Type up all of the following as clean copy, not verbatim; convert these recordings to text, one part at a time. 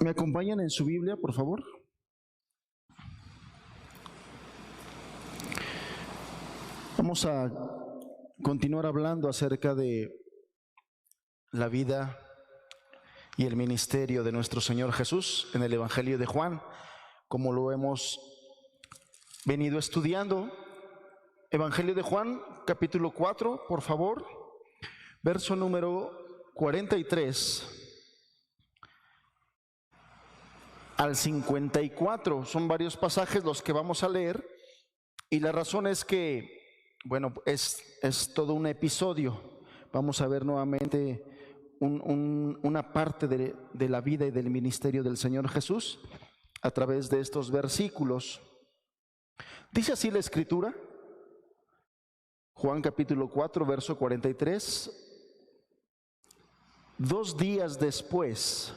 ¿Me acompañan en su Biblia, por favor? Vamos a continuar hablando acerca de la vida y el ministerio de nuestro Señor Jesús en el Evangelio de Juan, como lo hemos venido estudiando. Evangelio de Juan, capítulo 4, por favor, verso número 43 al 54. Son varios pasajes los que vamos a leer, y la razón es que, bueno, es todo un episodio. Vamos a ver nuevamente una parte de la vida y del ministerio del Señor Jesús a través de estos versículos. Dice así la Escritura, Juan capítulo 4, verso 43. 2 días después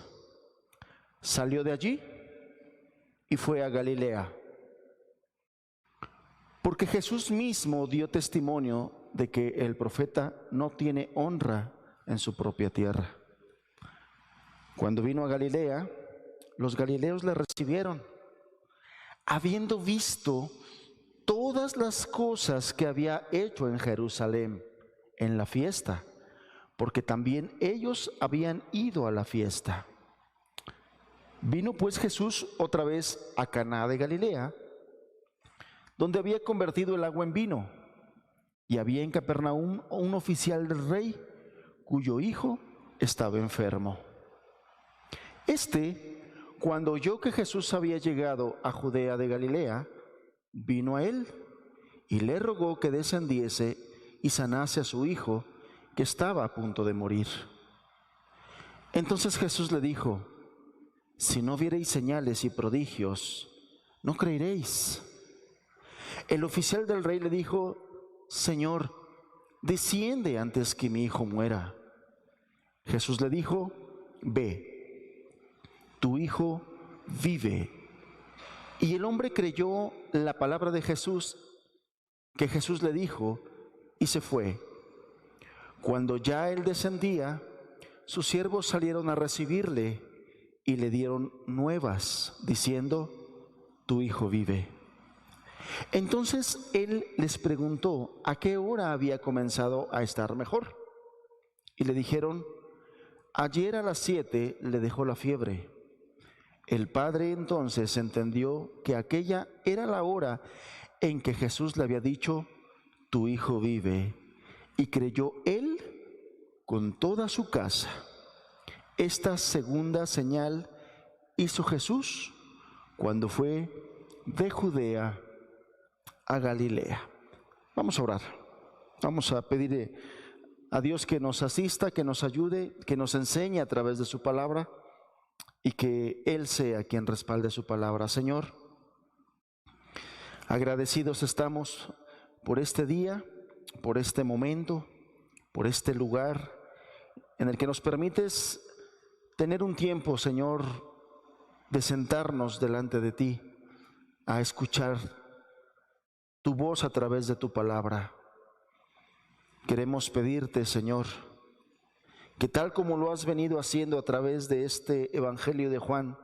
salió de allí y fue a Galilea, porque Jesús mismo dio testimonio de que el profeta no tiene honra en su propia tierra. Cuando vino a Galilea, los galileos le recibieron, habiendo visto todas las cosas que había hecho en Jerusalén en la fiesta, porque también ellos habían ido a la fiesta. Vino pues Jesús otra vez a Caná de Galilea, donde había convertido el agua en vino, y había en Capernaum un oficial del rey, cuyo hijo estaba enfermo. Cuando oyó que Jesús había llegado a Judea de Galilea, vino a él y le rogó que descendiese y sanase a su hijo, que estaba a punto de morir. Entonces Jesús le dijo: si no viereis señales y prodigios, no creeréis. El oficial del rey le dijo: Señor, desciende antes que mi hijo muera. Jesús le dijo: ve, tu hijo vive. Y el hombre creyó la palabra de Jesús, que Jesús le dijo, y se fue. Cuando ya él descendía, sus siervos salieron a recibirle y le dieron nuevas, diciendo: tu hijo vive. Entonces él les preguntó a qué hora había comenzado a estar mejor. Y le dijeron: ayer a las 7 le dejó la fiebre. El padre entonces entendió que aquella era la hora en que Jesús le había dicho: tu hijo vive. Y creyó él con toda su casa. Esta segunda señal hizo Jesús cuando fue de Judea a Galilea. Vamos a orar. Vamos a pedir a Dios que nos asista, que nos ayude, que nos enseñe a través de su palabra, y que Él sea quien respalde su palabra. Señor, agradecidos estamos por este día, por este momento, por este lugar en el que nos permites tener un tiempo, Señor, de sentarnos delante de ti a escuchar tu voz a través de tu palabra. Queremos pedirte, Señor, que tal como lo has venido haciendo a través de este Evangelio de Juan,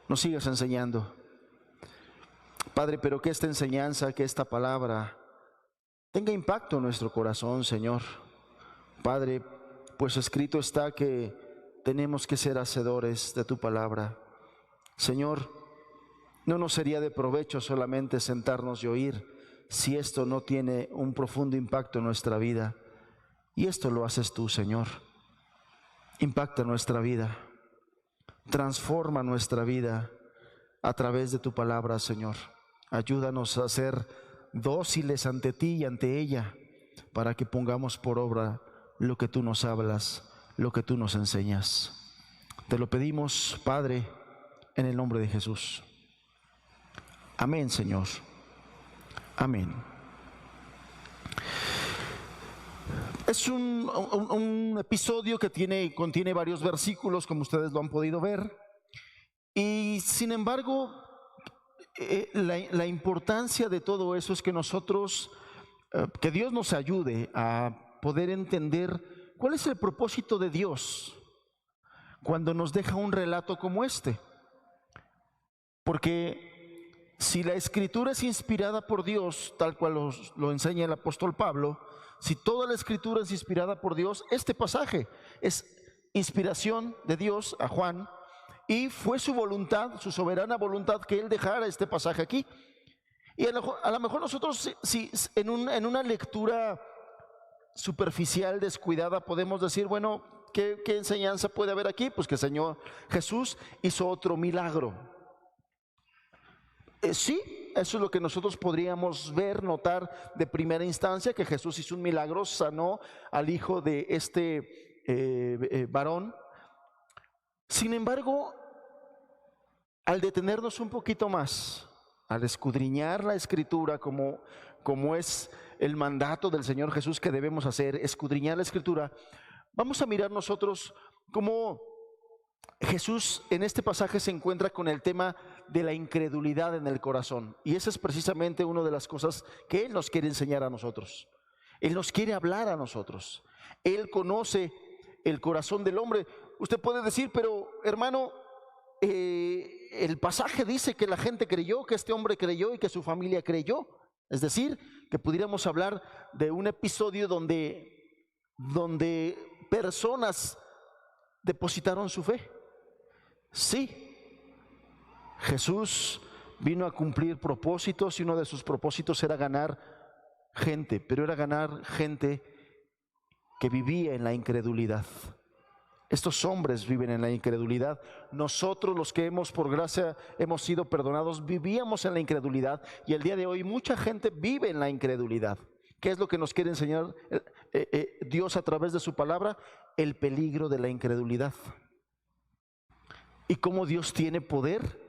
nos sigas enseñando. Padre, pero que esta enseñanza, que esta palabra tenga impacto en nuestro corazón, Señor. Padre, pues escrito está que tenemos que ser hacedores de tu palabra. Señor, no nos sería de provecho solamente sentarnos y oír si esto no tiene un profundo impacto en nuestra vida. Y esto lo haces tú, Señor. Impacta nuestra vida, transforma nuestra vida a través de tu palabra, Señor. Ayúdanos a ser dóciles ante ti y ante ella, para que pongamos por obra lo que tú nos hablas, lo que tú nos enseñas. Te lo pedimos, Padre, en el nombre de Jesús. Amén, Señor. Amén. Es un episodio que contiene varios versículos, como ustedes lo han podido ver, y sin embargo, la importancia de todo eso es que nosotros, que Dios nos ayude a poder entender cuál es el propósito de Dios, cuando nos deja un relato como este. Porque si la Escritura es inspirada por Dios, tal cual lo enseña el apóstol Pablo, si toda la Escritura es inspirada por Dios, este pasaje es inspiración de Dios a Juan, y fue su voluntad, su soberana voluntad, que él dejara este pasaje aquí. Y a lo mejor nosotros, si en una lectura superficial, descuidada, podemos decir, bueno, ¿qué enseñanza puede haber aquí? Pues que el Señor Jesús hizo otro milagro. Sí, eso es lo que nosotros podríamos ver, notar de primera instancia, que Jesús hizo un milagro, sanó al hijo de este varón. Sin embargo, al detenernos un poquito más, al escudriñar la Escritura como es el mandato del Señor Jesús que debemos hacer, escudriñar la Escritura, vamos a mirar nosotros cómo Jesús en este pasaje se encuentra con el tema de la incredulidad en el corazón. Y esa es precisamente una de las cosas que Él nos quiere enseñar a nosotros. Él nos quiere hablar a nosotros. Él conoce el corazón del hombre. Usted puede decir, pero hermano, el pasaje dice que la gente creyó, que este hombre creyó y que su familia creyó. Es decir, que pudiéramos hablar de un episodio donde personas depositaron su fe. Sí, Jesús vino a cumplir propósitos y uno de sus propósitos era ganar gente, pero era ganar gente que vivía en la incredulidad. Estos hombres viven en la incredulidad. Nosotros, los que por gracia hemos sido perdonados, vivíamos en la incredulidad, y el día de hoy mucha gente vive en la incredulidad. ¿Qué es lo que nos quiere enseñar Dios a través de su palabra? El peligro de la incredulidad. Y cómo Dios tiene poder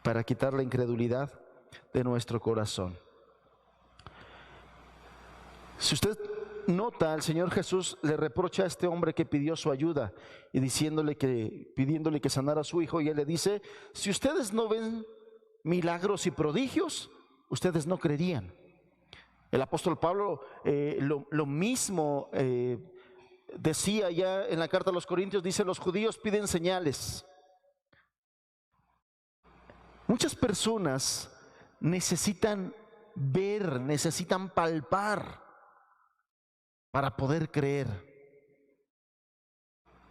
para quitar la incredulidad de nuestro corazón. Si usted nota, el Señor Jesús le reprocha a este hombre que pidió su ayuda y pidiéndole que sanara a su hijo, y Él le dice: si ustedes no ven milagros y prodigios, ustedes no creerían. El apóstol Pablo lo mismo decía ya en la carta a los Corintios, dice: los judíos piden señales. Muchas personas necesitan ver, necesitan palpar para poder creer.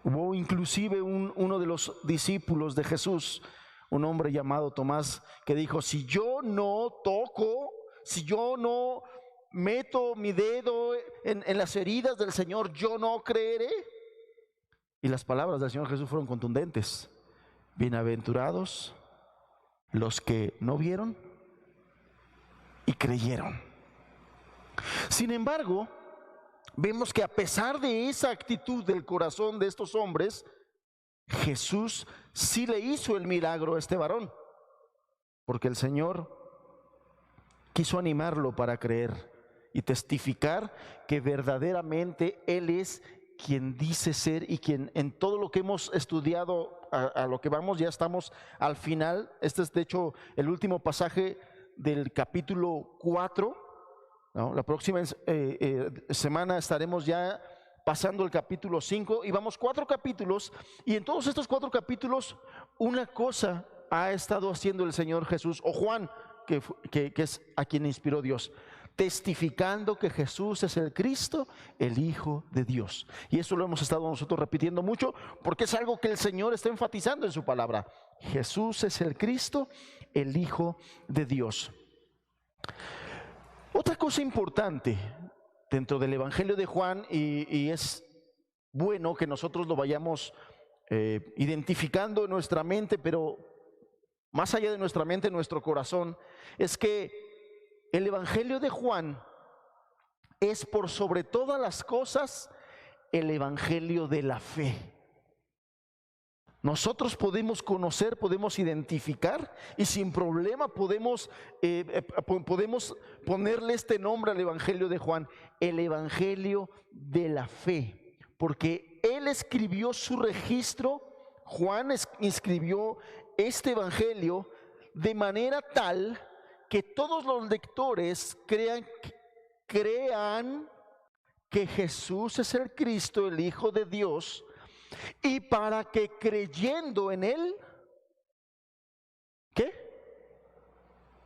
Hubo inclusive uno de los discípulos de Jesús, un hombre llamado Tomás, que dijo: si yo no toco, si yo no meto mi dedo en las heridas del Señor, yo no creeré. Y las palabras del Señor Jesús fueron contundentes: bienaventurados los que no vieron y creyeron. Sin embargo, vemos que a pesar de esa actitud del corazón de estos hombres, Jesús sí le hizo el milagro a este varón, porque el Señor quiso animarlo para creer y testificar que verdaderamente Él es quien dice ser, y quien en todo lo que hemos estudiado, a lo que vamos, ya estamos al final. Este es de hecho el último pasaje del capítulo 4, ¿no? La próxima semana estaremos ya pasando el capítulo 5 y vamos 4 capítulos, y en todos estos 4 capítulos una cosa ha estado haciendo el Señor Jesús, o Juan, que es a quien inspiró Dios: testificando que Jesús es el Cristo, el Hijo de Dios. Y eso lo hemos estado nosotros repitiendo mucho, porque es algo que el Señor está enfatizando en su palabra. Jesús es el Cristo, el Hijo de Dios. Otra cosa importante dentro del Evangelio de Juan, y es bueno que nosotros lo vayamos identificando en nuestra mente, pero más allá de nuestra mente, en nuestro corazón, es que el Evangelio de Juan es, por sobre todas las cosas, el Evangelio de la fe. Nosotros podemos conocer, podemos identificar, y sin problema podemos ponerle este nombre al Evangelio de Juan: el Evangelio de la fe, porque él escribió su registro. Juan inscribió este Evangelio de manera tal que todos los lectores crean que Jesús es el Cristo, el Hijo de Dios, y para que creyendo en Él, ¿qué?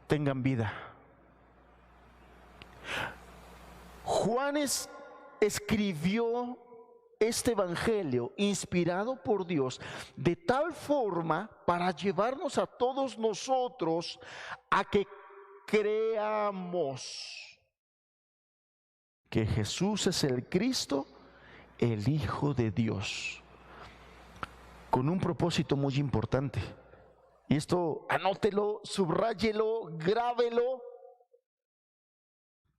Tengan vida. Juan escribió este evangelio inspirado por Dios de tal forma para llevarnos a todos nosotros a que creamos que Jesús es el Cristo, el Hijo de Dios, con un propósito muy importante. Y esto anótelo, subráyelo, grábelo,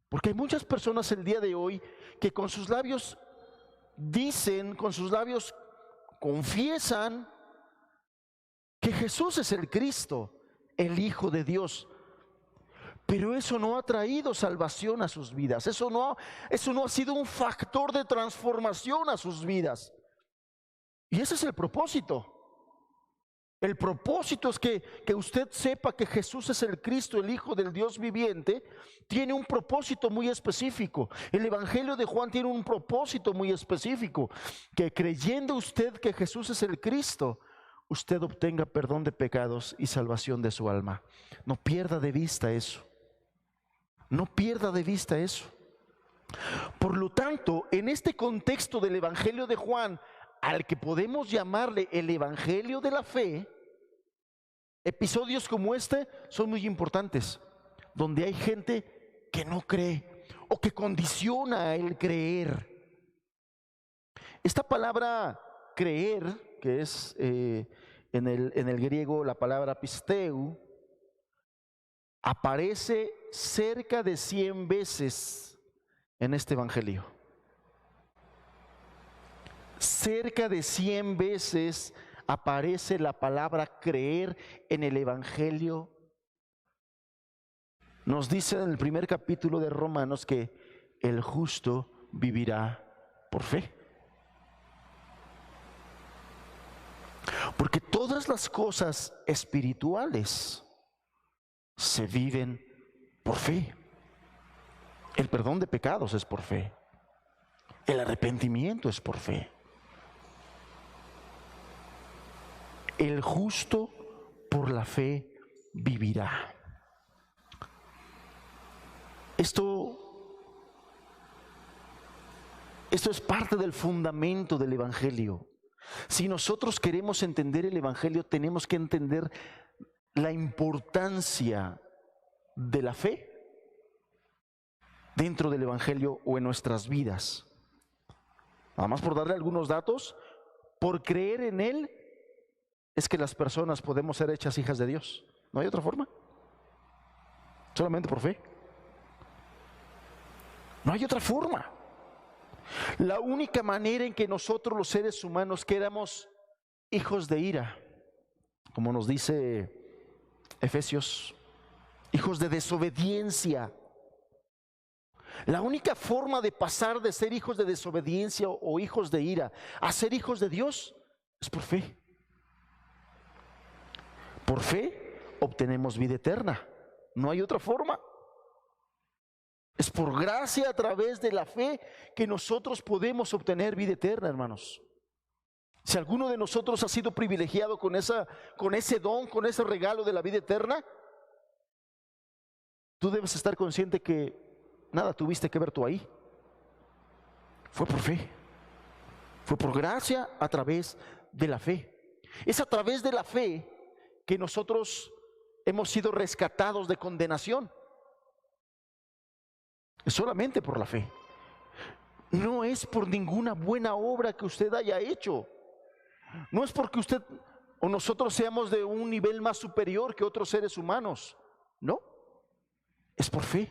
porque hay muchas personas el día de hoy que con sus labios dicen, con sus labios confiesan que Jesús es el Cristo, el Hijo de Dios. Pero eso no ha traído salvación a sus vidas. Eso no ha sido un factor de transformación a sus vidas. Y ese es el propósito. El propósito es que usted sepa que Jesús es el Cristo, el Hijo del Dios viviente. Tiene un propósito muy específico. El Evangelio de Juan tiene un propósito muy específico. Que creyendo usted que Jesús es el Cristo, usted obtenga perdón de pecados y salvación de su alma. No pierda de vista eso. No pierda de vista eso. Por lo tanto, en este contexto del Evangelio de Juan, al que podemos llamarle el Evangelio de la fe, episodios como este son muy importantes, donde hay gente que no cree o que condiciona el creer. Esta palabra creer, que es en el griego la palabra pisteu, aparece cerca de 100 veces en este evangelio. Cerca de 100 veces aparece la palabra creer en el evangelio. Nos dice en el primer capítulo de Romanos que el justo vivirá por fe. Porque todas las cosas espirituales se viven por fe. El perdón de pecados es por fe. El arrepentimiento es por fe. El justo por la fe vivirá. Esto es parte del fundamento del Evangelio. Si nosotros queremos entender el Evangelio, tenemos que entender la importancia de la fe dentro del Evangelio o en nuestras vidas. Nada más por darle algunos datos, por creer en Él es que las personas podemos ser hechas hijas de Dios. No hay otra forma. Solamente por fe. No hay otra forma. La única manera en que nosotros los seres humanos quedamos hijos de ira, como nos dice Efesios, hijos de desobediencia. La única forma de pasar de ser hijos de desobediencia o hijos de ira a ser hijos de Dios es por fe. Por fe obtenemos vida eterna. No hay otra forma. Es por gracia a través de la fe que nosotros podemos obtener vida eterna, hermanos. Si alguno de nosotros ha sido privilegiado con ese don, con ese regalo de la vida eterna, tú debes estar consciente que nada tuviste que ver tú ahí. Fue por fe. Fue por gracia a través de la fe. Es a través de la fe que nosotros hemos sido rescatados de condenación. Es solamente por la fe. No es por ninguna buena obra que usted haya hecho. No es porque usted o nosotros seamos de un nivel más superior que otros seres humanos. No, es por fe.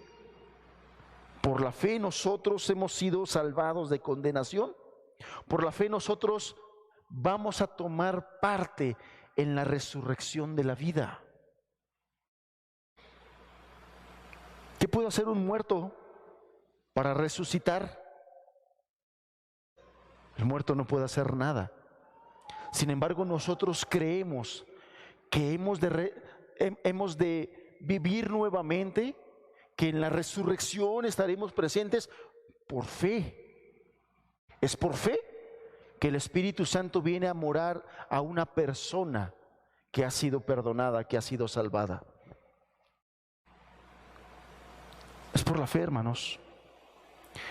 Por la fe nosotros hemos sido salvados de condenación. Por la fe nosotros vamos a tomar parte en la resurrección de la vida. ¿Qué puede hacer un muerto para resucitar? El muerto no puede hacer nada. Sin embargo, nosotros creemos que hemos de vivir nuevamente, que en la resurrección estaremos presentes por fe. Es por fe que el Espíritu Santo viene a morar a una persona que ha sido perdonada, que ha sido salvada. Es por la fe, hermanos.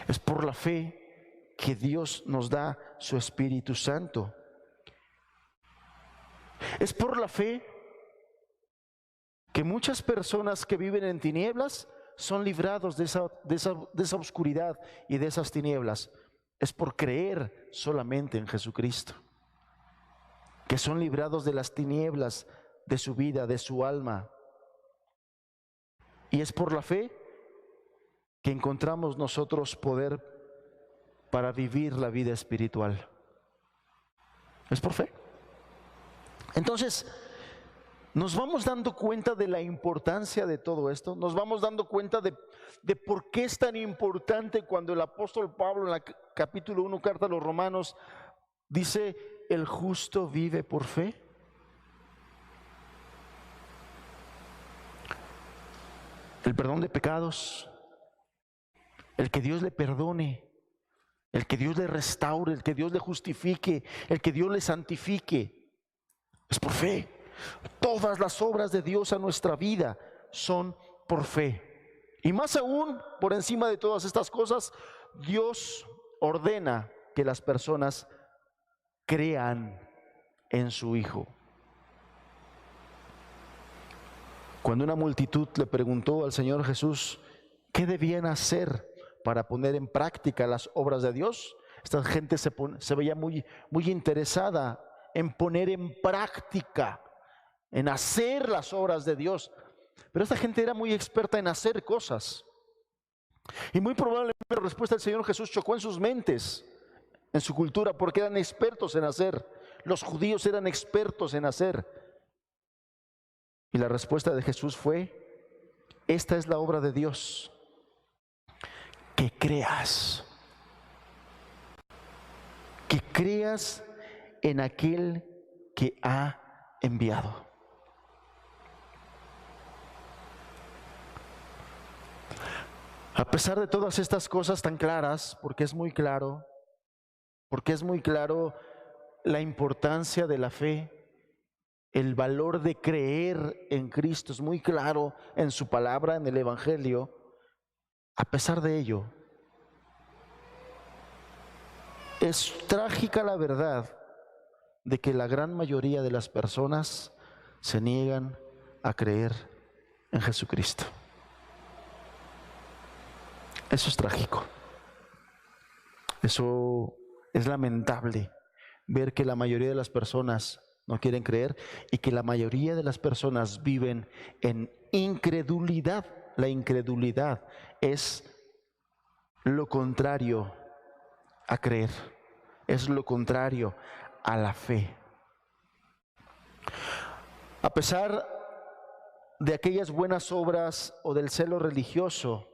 Es por la fe que Dios nos da su Espíritu Santo. Es por la fe que muchas personas que viven en tinieblas son librados de esa oscuridad y de esas tinieblas. Es por creer solamente en Jesucristo, que son librados de las tinieblas de su vida, de su alma. Y es por la fe que encontramos nosotros poder para vivir la vida espiritual. Es por fe. Entonces, nos vamos dando cuenta de la importancia de todo esto, nos vamos dando cuenta de por qué es tan importante cuando el apóstol Pablo en la capítulo 1, carta a los Romanos, dice, el justo vive por fe. El perdón de pecados, el que Dios le perdone, el que Dios le restaure, el que Dios le justifique, el que Dios le santifique, es por fe. Todas las obras de Dios a nuestra vida son por fe. Y más aún, por encima de todas estas cosas, Dios ordena que las personas crean en su Hijo. Cuando una multitud le preguntó al Señor Jesús qué debían hacer para poner en práctica las obras de Dios, esta gente se veía muy interesada en poner en práctica, en hacer las obras de Dios. Pero esta gente era muy experta en hacer cosas. Y muy probablemente la respuesta del Señor Jesús chocó en sus mentes, en su cultura, porque eran expertos en hacer. Los judíos eran expertos en hacer. Y la respuesta de Jesús fue: esta es la obra de Dios, que creas en aquel que ha enviado. A pesar de todas estas cosas tan claras, porque es muy claro la importancia de la fe, el valor de creer en Cristo, es muy claro en su palabra, en el Evangelio. A pesar de ello, es trágica la verdad de que la gran mayoría de las personas se niegan a creer en Jesucristo. Eso es trágico. Eso es lamentable, ver que la mayoría de las personas no quieren creer y que la mayoría de las personas viven en incredulidad. La incredulidad es lo contrario a creer, es lo contrario a la fe. A pesar de aquellas buenas obras o del celo religioso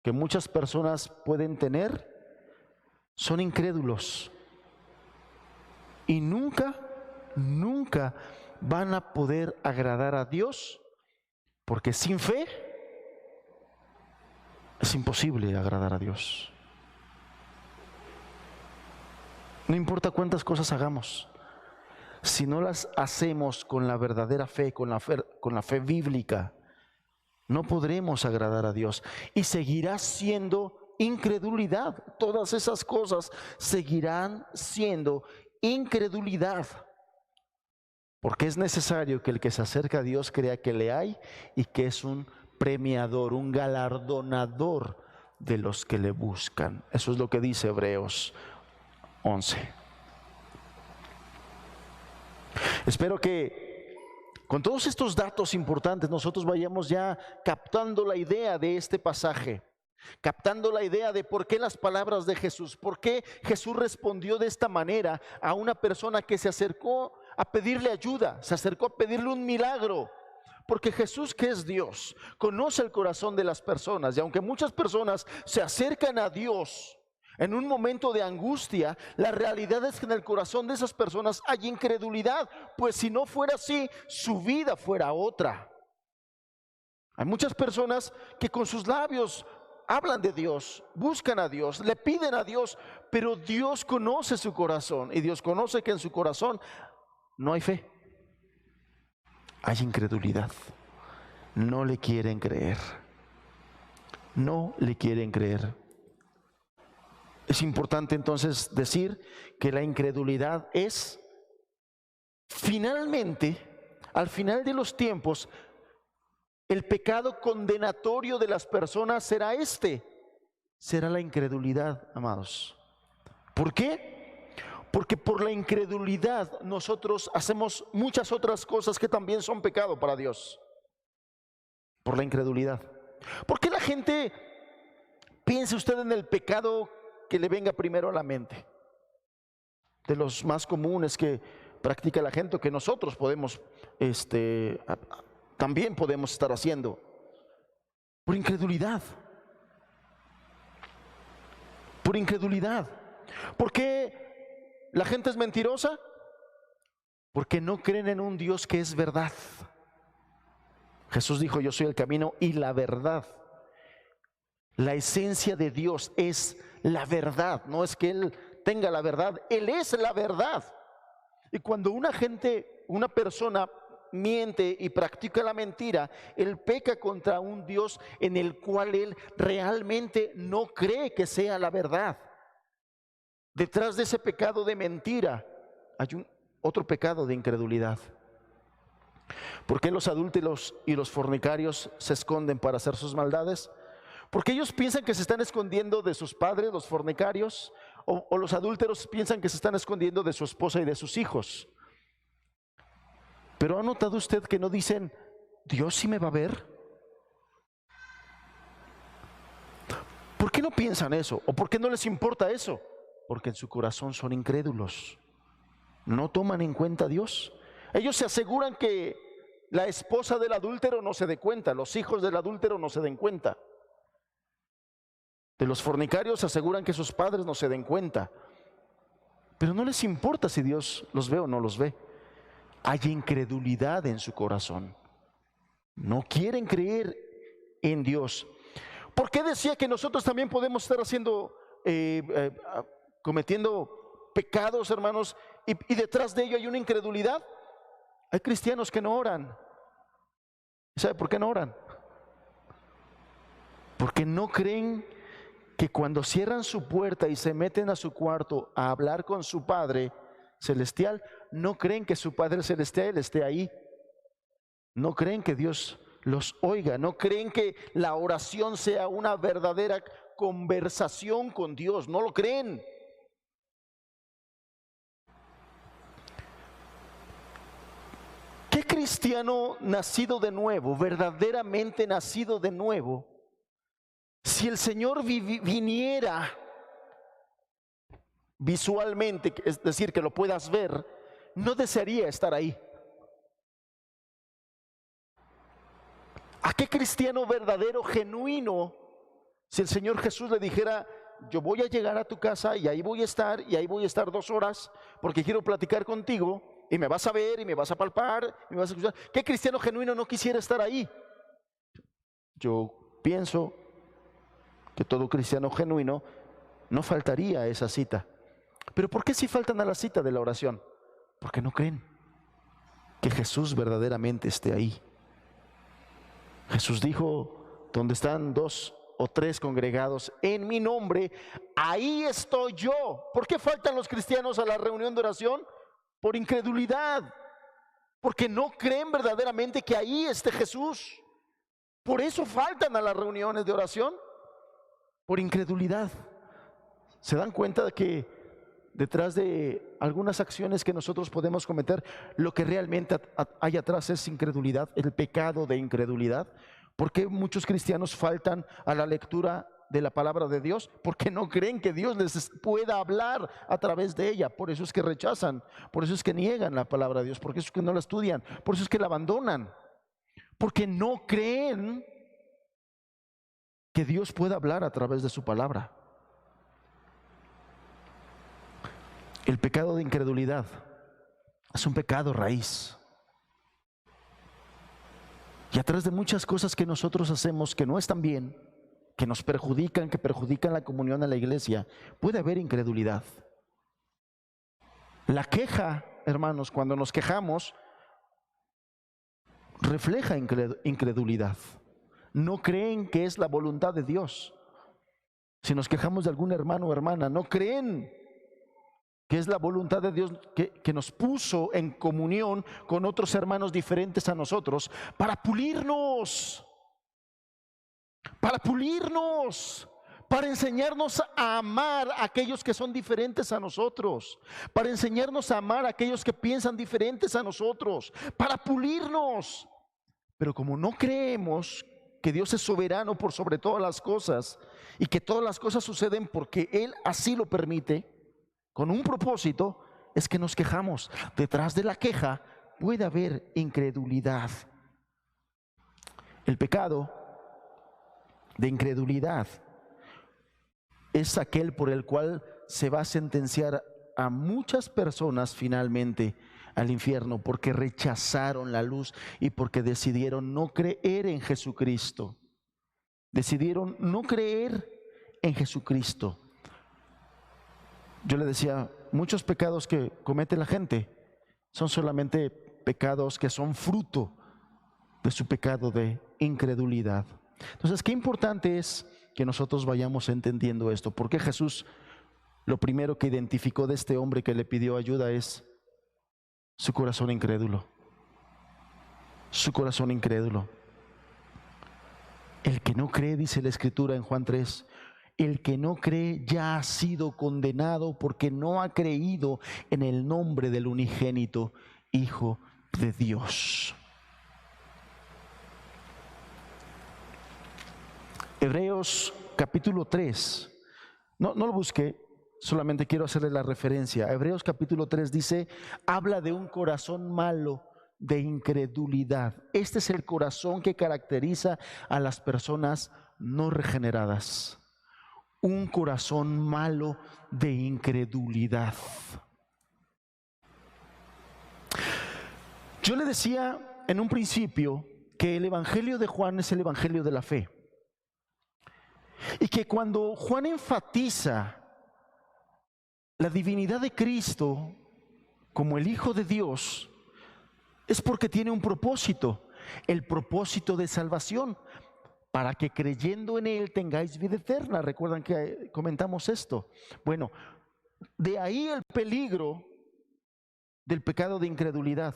que muchas personas pueden tener, son incrédulos y nunca van a poder agradar a Dios, porque sin fe es imposible agradar a Dios. No importa cuántas cosas hagamos, si no las hacemos con la verdadera fe, con la fe bíblica, no podremos agradar a Dios y seguirá siendo incredulidad. Todas esas cosas seguirán siendo incredulidad, porque es necesario que el que se acerca a Dios crea que le hay y que es un premiador, un galardonador de los que le buscan. Eso es lo que dice Hebreos 11. Espero que con todos estos datos importantes nosotros vayamos ya captando la idea de este pasaje, captando la idea de por qué las palabras de Jesús, por qué Jesús respondió de esta manera a una persona que se acercó a pedirle ayuda, se acercó a pedirle un milagro. Porque Jesús, que es Dios, conoce el corazón de las personas, y aunque muchas personas se acercan a Dios en un momento de angustia, la realidad es que en el corazón de esas personas hay incredulidad, pues si no fuera así, su vida fuera otra. Hay muchas personas que con sus labios hablan de Dios, buscan a Dios, le piden a Dios, pero Dios conoce su corazón y Dios conoce que en su corazón no hay fe, hay incredulidad. No le quieren creer. No le quieren creer. Es importante entonces decir que la incredulidad es finalmente, al final de los tiempos, el pecado condenatorio de las personas será la incredulidad, amados. ¿Por qué? Porque por la incredulidad nosotros hacemos muchas otras cosas que también son pecado para Dios. Por la incredulidad. ¿Por qué la gente, piense usted en el pecado que le venga primero a la mente? De los más comunes que practica la gente, que nosotros podemos, también podemos estar haciendo. Por incredulidad. Por incredulidad. ¿Por qué la gente es mentirosa? Porque no creen en un Dios que es verdad. Jesús dijo: yo soy el camino y la verdad. La esencia de Dios es la verdad. No es que Él tenga la verdad, Él es la verdad. Y cuando una persona miente y practica la mentira, él peca contra un Dios en el cual él realmente no cree que sea la verdad. Detrás de ese pecado de mentira hay otro pecado de incredulidad. ¿Por qué los adúlteros y los fornicarios se esconden para hacer sus maldades? Porque ellos piensan que se están escondiendo de sus padres, los fornicarios, o los adúlteros piensan que se están escondiendo de su esposa y de sus hijos. Pero ¿ha notado usted que no dicen: Dios sí me va a ver? ¿Por qué no piensan eso? ¿O por qué no les importa eso? Porque en su corazón son incrédulos. No toman en cuenta a Dios. Ellos se aseguran que la esposa del adúltero no se dé cuenta, los hijos del adúltero no se den cuenta. De los fornicarios se aseguran que sus padres no se den cuenta. Pero no les importa si Dios los ve o no los ve. Hay incredulidad en su corazón. No quieren creer en Dios. ¿Por qué decía que nosotros también podemos estar cometiendo pecados, hermanos, y detrás de ello hay una incredulidad? Hay cristianos que no oran. ¿Sabe por qué no oran? Porque no creen que cuando cierran su puerta y se meten a su cuarto a hablar con su Padre Celestial, no creen que su Padre Celestial esté ahí. No creen que Dios los oiga. No creen que la oración sea una verdadera conversación con Dios. No lo creen. ¿Qué cristiano nacido de nuevo, verdaderamente nacido de nuevo, si el Señor viniera visualmente, es decir, que lo puedas ver, no desearía estar ahí? ¿A qué cristiano verdadero, genuino, si el Señor Jesús le dijera: yo voy a llegar a tu casa y ahí voy a estar, y ahí voy a estar 2 horas porque quiero platicar contigo, y me vas a ver y me vas a palpar y me vas a escuchar? ¿Qué cristiano genuino no quisiera estar ahí? Yo pienso que todo cristiano genuino no faltaría a esa cita. Pero ¿por qué si faltan a la cita de la oración? Porque no creen que Jesús verdaderamente esté ahí. Jesús dijo: donde están 2 o 3 congregados en mi nombre, ahí estoy yo. ¿Por qué faltan los cristianos a la reunión de oración? Por incredulidad, porque no creen verdaderamente que ahí esté Jesús. Por eso faltan a las reuniones de oración, por incredulidad. ¿Se dan cuenta de que detrás de algunas acciones que nosotros podemos cometer, lo que realmente hay atrás es incredulidad, el pecado de incredulidad? ¿Por qué muchos cristianos faltan a la lectura de la palabra de Dios? Porque no creen que Dios les pueda hablar a través de ella. Por eso es que rechazan, por eso es que niegan la palabra de Dios, por eso es que no la estudian, por eso es que la abandonan, porque no creen que Dios pueda hablar a través de su palabra. El pecado de incredulidad es un pecado raíz. Y a través de muchas cosas que nosotros hacemos que no están bien, que nos perjudican, que perjudican la comunión en la iglesia, puede haber incredulidad. La queja, hermanos, cuando nos quejamos, refleja incredulidad. No creen que es la voluntad de Dios. Si nos quejamos de algún hermano o hermana, no creen que es la voluntad de Dios que nos puso en comunión con otros hermanos diferentes a nosotros para pulirnos, para enseñarnos a amar a aquellos que son diferentes a nosotros, para enseñarnos a amar a aquellos que piensan diferentes a nosotros, para pulirnos. Pero como no creemos que Dios es soberano por sobre todas las cosas y que todas las cosas suceden porque Él así lo permite, con un propósito, es que nos quejamos. Detrás de la queja puede haber incredulidad. El pecado de incredulidad es aquel por el cual se va a sentenciar a muchas personas finalmente al infierno, porque rechazaron la luz y porque decidieron no creer en Jesucristo. Decidieron no creer en Jesucristo. Yo le decía, muchos pecados que comete la gente son solamente pecados que son fruto de su pecado de incredulidad. Entonces, qué importante es que nosotros vayamos entendiendo esto, porque Jesús lo primero que identificó de este hombre que le pidió ayuda es su corazón incrédulo. Su corazón incrédulo. El que no cree, dice la Escritura en Juan 3, el que no cree ya ha sido condenado porque no ha creído en el nombre del unigénito Hijo de Dios. Hebreos capítulo 3, no lo busqué, solamente quiero hacerle la referencia. Hebreos capítulo 3 dice, habla de un corazón malo, de incredulidad. Este es el corazón que caracteriza a las personas no regeneradas. Un corazón malo de incredulidad. Yo le decía en un principio que el evangelio de Juan es el evangelio de la fe. Y que cuando Juan enfatiza la divinidad de Cristo como el Hijo de Dios, es porque tiene un propósito, el propósito de salvación, para que creyendo en Él tengáis vida eterna. ¿Recuerdan que comentamos esto? Bueno, de ahí el peligro del pecado de incredulidad,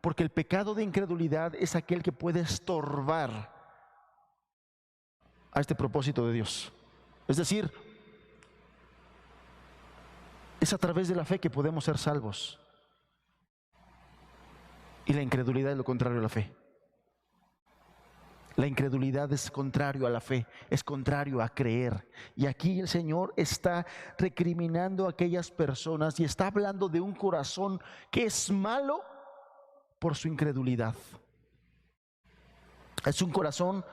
porque el pecado de incredulidad es aquel que puede estorbar a este propósito de Dios. Es decir, es a través de la fe que podemos ser salvos. Y la incredulidad es lo contrario a la fe. La incredulidad es contrario a la fe, es contrario a creer. Y aquí el Señor está recriminando a aquellas personas y está hablando de un corazón que es malo por su incredulidad. Es un corazón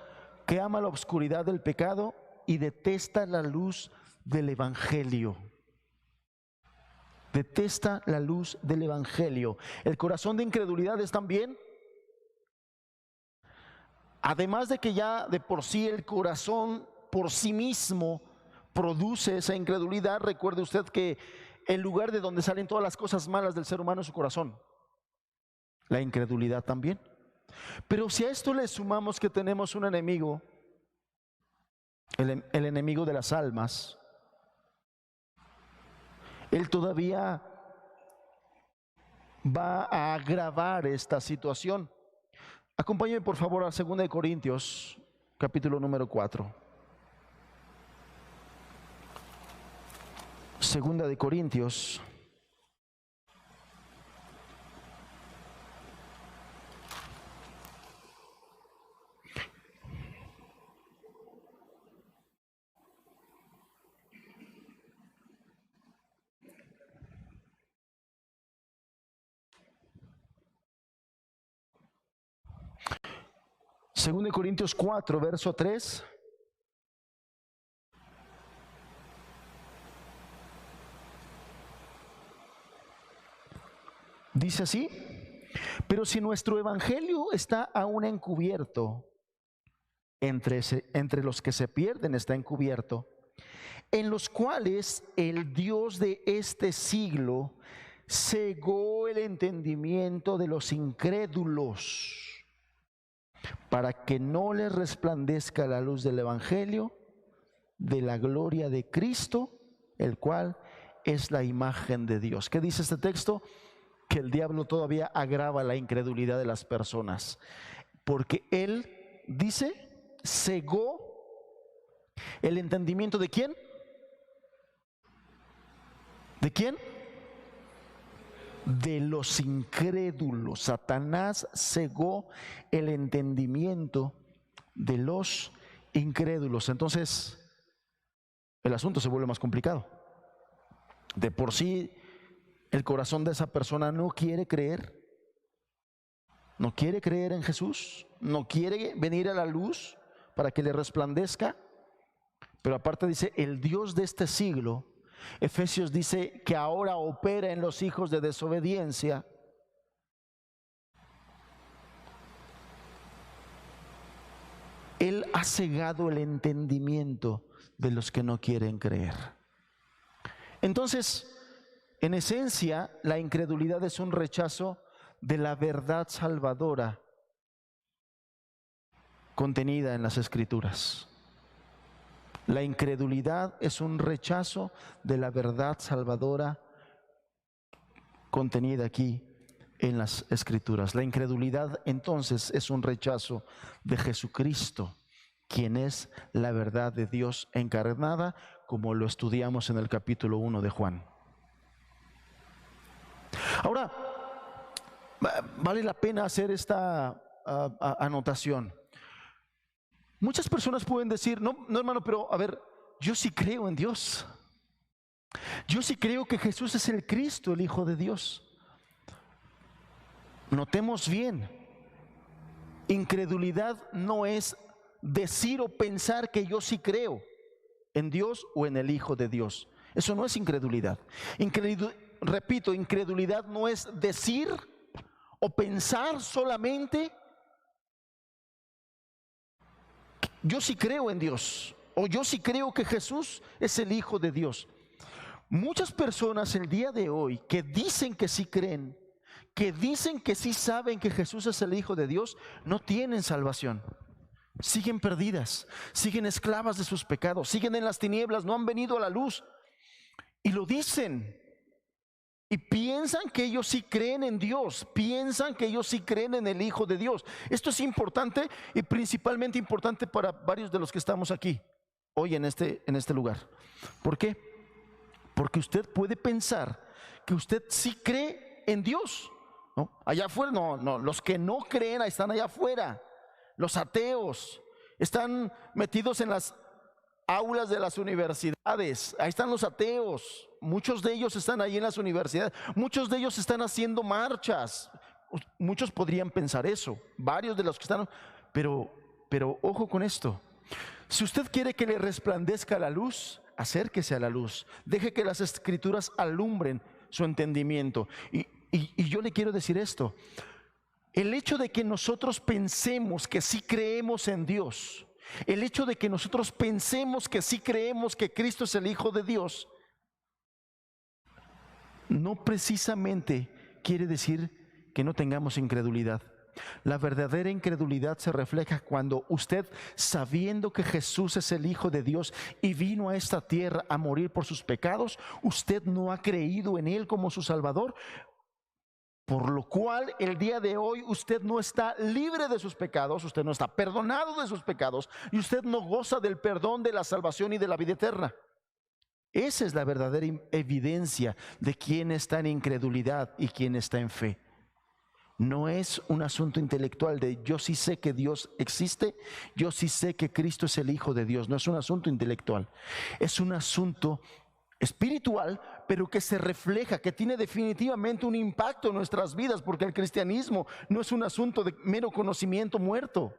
que ama la oscuridad del pecado y detesta la luz del Evangelio. Detesta la luz del Evangelio. El corazón de incredulidad es también, además de que ya de por sí el corazón por sí mismo produce esa incredulidad, recuerde usted que el lugar de donde salen todas las cosas malas del ser humano es su corazón. La incredulidad también. Pero si a esto le sumamos que tenemos un enemigo, el enemigo de las almas, él todavía va a agravar esta situación. Acompáñenme por favor a 2 Corintios, capítulo número 4. 2 Corintios, Segunda de Corintios 4, verso 3. Dice así: pero si nuestro evangelio está aún encubierto, entre los que se pierden está encubierto, en los cuales el Dios de este siglo cegó el entendimiento de los incrédulos, para que no les resplandezca la luz del Evangelio de la gloria de Cristo, el cual es la imagen de Dios. ¿Qué dice este texto? Que el diablo todavía agrava la incredulidad de las personas, porque él dice, cegó el entendimiento ¿de quién? ¿De quién? De los incrédulos. Satanás cegó el entendimiento de los incrédulos. Entonces, el asunto se vuelve más complicado. De por sí, el corazón de esa persona no quiere creer en Jesús, no quiere venir a la luz para que le resplandezca, pero aparte dice, el Dios de este siglo, Efesios dice que ahora opera en los hijos de desobediencia. Él ha cegado el entendimiento de los que no quieren creer. Entonces, en esencia, la incredulidad es un rechazo de la verdad salvadora contenida en las Escrituras. La incredulidad es un rechazo de la verdad salvadora contenida aquí en las Escrituras. La incredulidad entonces es un rechazo de Jesucristo, quien es la verdad de Dios encarnada, como lo estudiamos en el capítulo 1 de Juan. Ahora, vale la pena hacer esta anotación. Muchas personas pueden decir, no hermano, pero a ver, yo sí creo en Dios. Yo sí creo que Jesús es el Cristo, el Hijo de Dios. Notemos bien, incredulidad no es decir o pensar que yo sí creo en Dios o en el Hijo de Dios. Eso no es incredulidad. Repito, incredulidad no es decir o pensar solamente yo sí creo en Dios o yo sí creo que Jesús es el Hijo de Dios. Muchas personas el día de hoy que dicen que sí creen, que dicen que sí saben que Jesús es el Hijo de Dios, no tienen salvación. Siguen perdidas, siguen esclavas de sus pecados, siguen en las tinieblas, no han venido a la luz. Y lo dicen. Y piensan que ellos sí creen en Dios, piensan que ellos sí creen en el Hijo de Dios. Esto es importante y principalmente importante para varios de los que estamos aquí hoy en este lugar. ¿Por qué? Porque usted puede pensar que usted sí cree en Dios, ¿no? Allá afuera, no, los que no creen están allá afuera. Los ateos están metidos en las aulas de las universidades, ahí están los ateos, muchos de ellos están ahí en las universidades, muchos de ellos están haciendo marchas, muchos podrían pensar eso, varios de los que están, pero ojo con esto, si usted quiere que le resplandezca la luz, acérquese a la luz, deje que las Escrituras alumbren su entendimiento, y yo le quiero decir esto, el hecho de que nosotros pensemos que sí creemos en Dios, el hecho de que nosotros pensemos que sí creemos que Cristo es el Hijo de Dios, no precisamente quiere decir que no tengamos incredulidad. La verdadera incredulidad se refleja cuando usted, sabiendo que Jesús es el Hijo de Dios y vino a esta tierra a morir por sus pecados, usted no ha creído en Él como su Salvador. Por lo cual el día de hoy usted no está libre de sus pecados, usted no está perdonado de sus pecados y usted no goza del perdón, de la salvación y de la vida eterna. Esa es la verdadera evidencia de quién está en incredulidad y quién está en fe. No es un asunto intelectual de yo sí sé que Dios existe, yo sí sé que Cristo es el Hijo de Dios. No es un asunto intelectual, es un asunto espiritual, pero que se refleja, que tiene definitivamente un impacto en nuestras vidas, porque el cristianismo no es un asunto de mero conocimiento muerto,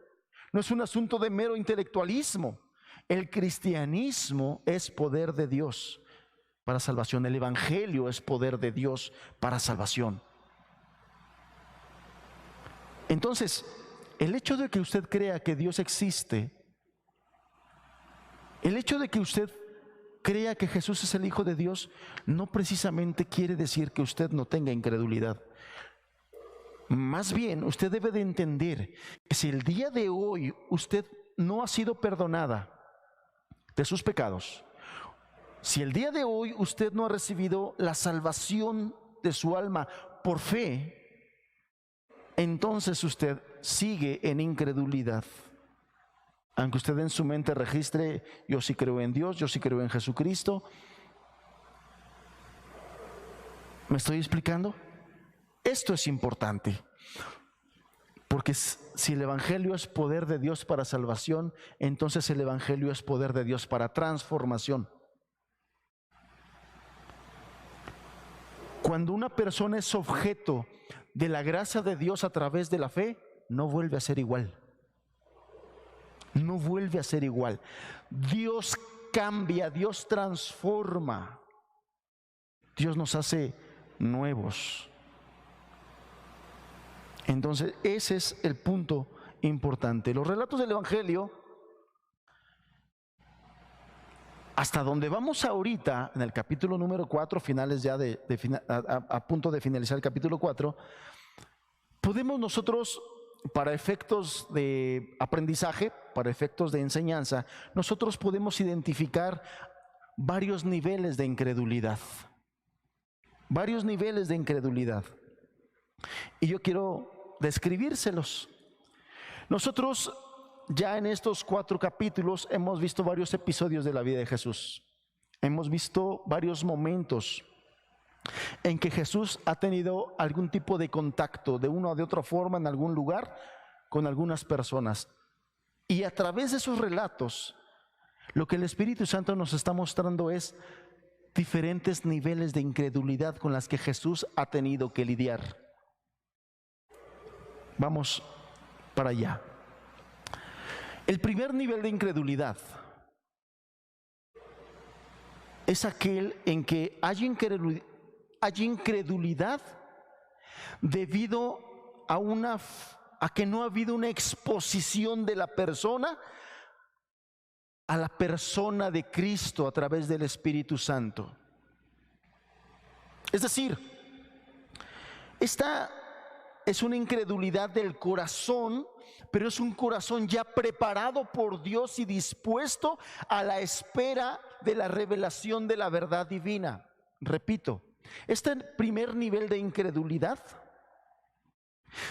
no es un asunto de mero intelectualismo. El cristianismo es poder de Dios para salvación, el evangelio es poder de Dios para salvación. Entonces, el hecho de que usted crea que Dios existe El hecho de que usted crea que Jesús es el Hijo de Dios no precisamente quiere decir que usted no tenga incredulidad. Más bien, usted debe de entender que si el día de hoy usted no ha sido perdonada de sus pecados, si el día de hoy usted no ha recibido la salvación de su alma por fe, entonces usted sigue en incredulidad. Aunque usted en su mente registre: yo sí creo en Dios, yo sí creo en Jesucristo. ¿Me estoy explicando? Esto es importante, porque si el Evangelio es poder de Dios para salvación, entonces el Evangelio es poder de Dios para transformación. Cuando una persona es objeto de la gracia de Dios a través de la fe, no vuelve a ser igual. No vuelve a ser igual. Dios cambia, Dios transforma. Dios nos hace nuevos. Entonces, ese es el punto importante. Los relatos del Evangelio, hasta donde vamos ahorita, en el capítulo número 4, finales ya a punto de finalizar el capítulo 4, podemos nosotros, para efectos de aprendizaje, para efectos de enseñanza, nosotros podemos identificar varios niveles de incredulidad. Varios niveles de incredulidad. Y yo quiero describírselos. Nosotros ya en estos 4 capítulos hemos visto varios episodios de la vida de Jesús. Hemos visto varios momentos en que Jesús ha tenido algún tipo de contacto de una o de otra forma en algún lugar con algunas personas. Y a través de esos relatos, lo que el Espíritu Santo nos está mostrando es diferentes niveles de incredulidad con las que Jesús ha tenido que lidiar. Vamos para allá. El primer nivel de incredulidad es aquel en que hay incredulidad debido a que no ha habido una exposición de la persona a la persona de Cristo a través del Espíritu Santo. Es decir, esta es una incredulidad del corazón, pero es un corazón ya preparado por Dios y dispuesto a la espera de la revelación de la verdad divina. Repito, este primer nivel de incredulidad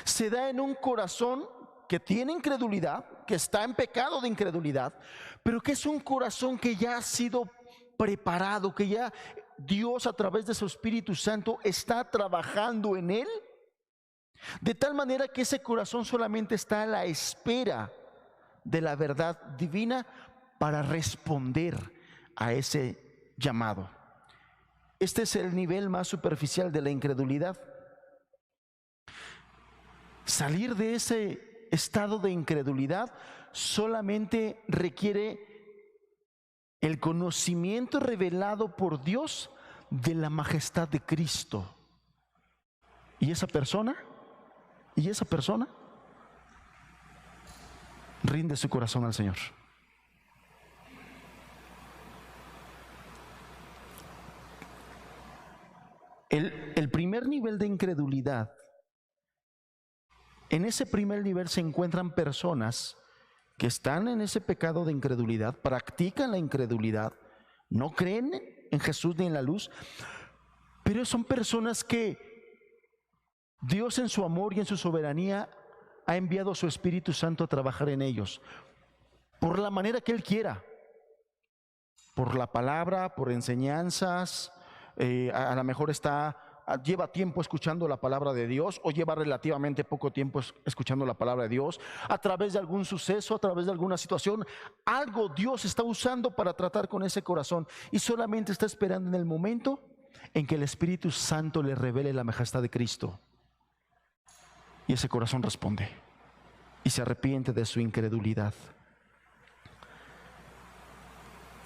se da en un corazón que tiene incredulidad, que está en pecado de incredulidad, pero que es un corazón que ya ha sido preparado, que ya Dios a través de su Espíritu Santo está trabajando en él, de tal manera que ese corazón solamente está a la espera de la verdad divina para responder a ese llamado. Este es el nivel más superficial de la incredulidad. Salir de ese estado de incredulidad solamente requiere el conocimiento revelado por Dios de la majestad de Cristo. Y esa persona rinde su corazón al Señor. El primer nivel de incredulidad, en ese primer nivel se encuentran personas que están en ese pecado de incredulidad, practican la incredulidad, no creen en Jesús ni en la luz, pero son personas que Dios en su amor y en su soberanía ha enviado a su Espíritu Santo a trabajar en ellos, por la manera que Él quiera, por la palabra, por enseñanzas, a lo mejor lleva tiempo escuchando la palabra de Dios o lleva relativamente poco tiempo escuchando la palabra de Dios, a través de algún suceso, a través de alguna situación, algo Dios está usando para tratar con ese corazón y solamente está esperando en el momento en que el Espíritu Santo le revele la majestad de Cristo. Y ese corazón responde y se arrepiente de su incredulidad.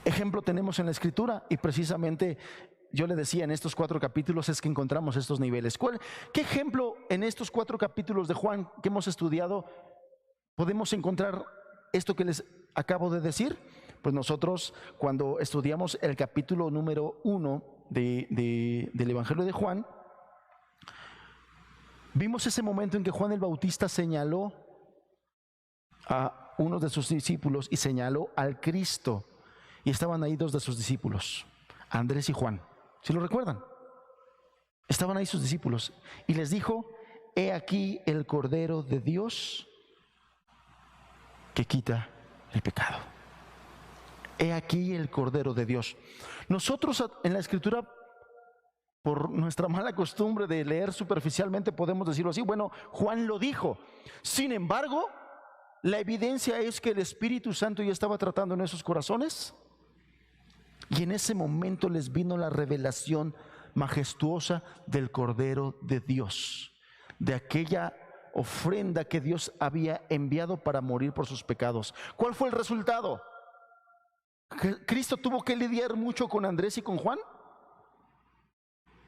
Ejemplo tenemos en la Escritura y precisamente yo le decía, en estos 4 capítulos es que encontramos estos niveles. ¿Qué ejemplo en estos 4 capítulos de Juan que hemos estudiado podemos encontrar esto que les acabo de decir? Pues nosotros, cuando estudiamos el capítulo número 1 del Evangelio de Juan, vimos ese momento en que Juan el Bautista señaló a uno de sus discípulos y señaló al Cristo. Y estaban ahí dos de sus discípulos, Andrés y Juan. ¿Sí lo recuerdan? Estaban ahí sus discípulos y les dijo: he aquí el Cordero de Dios que quita el pecado. He aquí el Cordero de Dios. Nosotros en la Escritura, por nuestra mala costumbre de leer superficialmente, podemos decirlo así: bueno, Juan lo dijo. Sin embargo, la evidencia es que el Espíritu Santo ya estaba tratando en esos corazones, y en ese momento les vino la revelación majestuosa del Cordero de Dios, de aquella ofrenda que Dios había enviado para morir por sus pecados. ¿Cuál fue el resultado? ¿Cristo tuvo que lidiar mucho con Andrés y con Juan?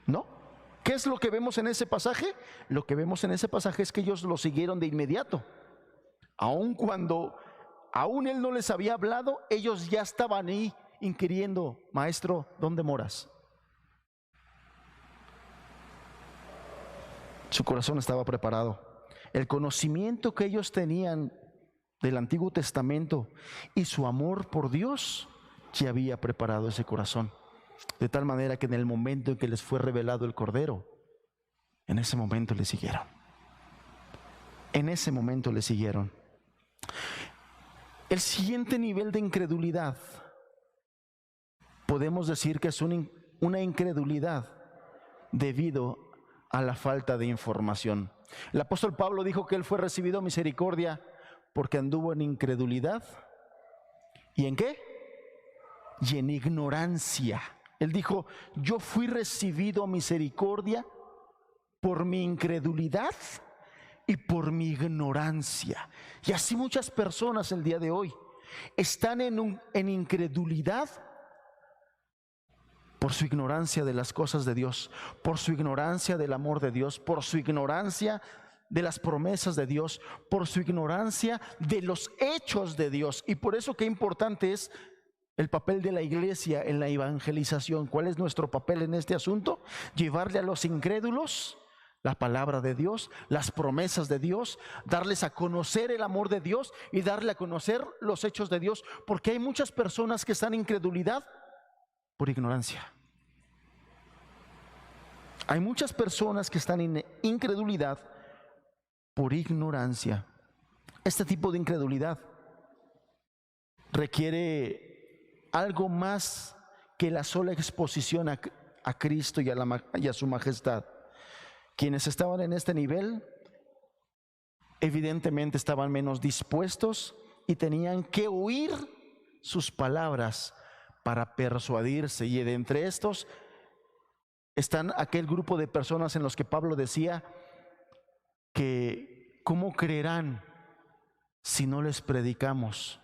¿No? ¿Qué es lo que vemos en ese pasaje? Lo que vemos en ese pasaje es que ellos lo siguieron de inmediato. Aun cuando aún él no les había hablado, ellos ya estaban ahí inquiriendo: maestro, ¿dónde moras? Su corazón estaba preparado. El conocimiento que ellos tenían del Antiguo Testamento y su amor por Dios ya había preparado ese corazón, de tal manera que en el momento en que les fue revelado el Cordero, en ese momento le siguieron. En ese momento le siguieron. El siguiente nivel de incredulidad, podemos decir que es una incredulidad debido a la falta de información. El apóstol Pablo dijo que él fue recibido misericordia porque anduvo en incredulidad. ¿Y en qué? Y en ignorancia. Él dijo: yo fui recibido misericordia por mi incredulidad y por mi ignorancia. Y así muchas personas el día de hoy están en incredulidad por su ignorancia de las cosas de Dios, por su ignorancia del amor de Dios, por su ignorancia de las promesas de Dios, por su ignorancia de los hechos de Dios. Y por eso qué importante es el papel de la iglesia en la evangelización. ¿Cuál es nuestro papel en este asunto? Llevarle a los incrédulos la palabra de Dios, las promesas de Dios, darles a conocer el amor de Dios y darle a conocer los hechos de Dios, porque hay muchas personas que están en incredulidad por ignorancia. Hay muchas personas que están en incredulidad por ignorancia. Este tipo de incredulidad requiere algo más que la sola exposición a Cristo y a su majestad. Quienes estaban en este nivel evidentemente estaban menos dispuestos y tenían que oír sus palabras para persuadirse. Y de entre estos están aquel grupo de personas en los que Pablo decía que ¿cómo creerán si no les predicamos?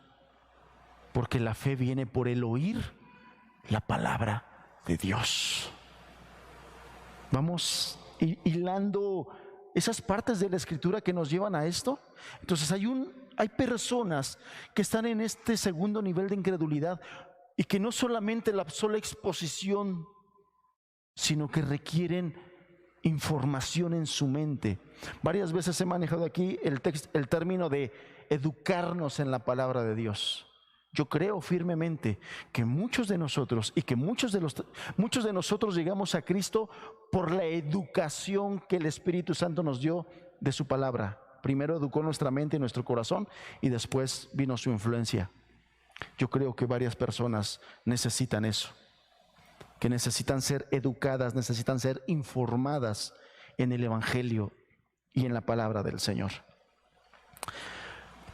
Porque la fe viene por el oír la palabra de Dios. Vamos hilando esas partes de la Escritura que nos llevan a esto. Entonces hay personas que están en este segundo nivel de incredulidad y que no solamente la sola exposición, sino que requieren información en su mente. Varias veces he manejado aquí el término de educarnos en la palabra de Dios. Yo creo firmemente que muchos de nosotros y que muchos de nosotros llegamos a Cristo por la educación que el Espíritu Santo nos dio de su palabra. Primero educó nuestra mente y nuestro corazón y después vino su influencia. Yo creo que varias personas necesitan eso, que necesitan ser educadas, necesitan ser informadas en el Evangelio y en la palabra del Señor.